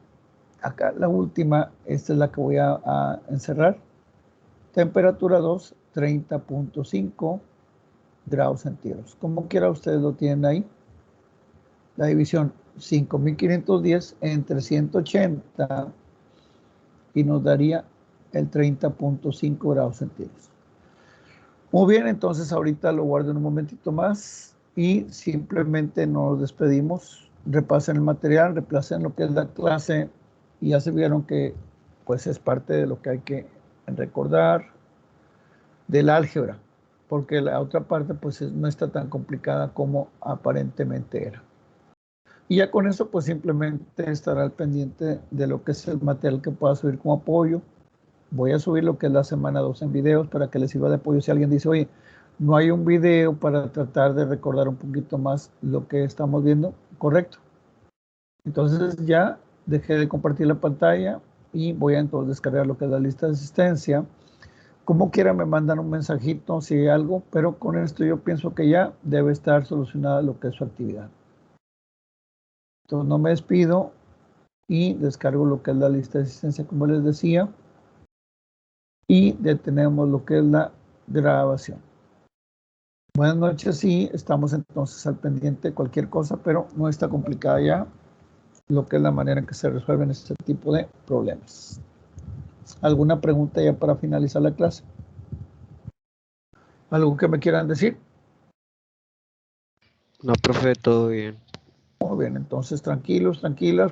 Speaker 1: Acá la última, esta es la que voy a encerrar. Temperatura 2, 30.5 grados centígrados. Como quiera ustedes lo tienen ahí. La división 5.510 entre 180 y nos daría el 30.5 grados centígrados. Muy bien, entonces ahorita lo guardo en un momentito más y simplemente nos despedimos. Repasen el material, repasen lo que es la clase y ya se vieron que pues es parte de lo que hay que recordar del álgebra, porque la otra parte pues no está tan complicada como aparentemente era. Y ya con eso pues simplemente estará al pendiente de lo que es el material que pueda subir como apoyo. Voy a subir lo que es la semana 2 en videos para que les sirva de apoyo si alguien dice, oye, no hay un video para tratar de recordar un poquito más lo que estamos viendo. Correcto. Entonces ya dejé de compartir la pantalla y voy a entonces descargar lo que es la lista de asistencia. Como quiera me mandan un mensajito si hay algo, pero con esto yo pienso que ya debe estar solucionada lo que es su actividad. Entonces no me despido y descargo lo que es la lista de asistencia como les decía y detenemos lo que es la grabación. Buenas noches y estamos entonces al pendiente de cualquier cosa, pero no está complicada ya lo que es la manera en que se resuelven este tipo de problemas. ¿Alguna pregunta ya para finalizar la clase? ¿Algo que me quieran decir?
Speaker 2: No, profe, todo bien.
Speaker 1: Muy bien, entonces tranquilos, tranquilas,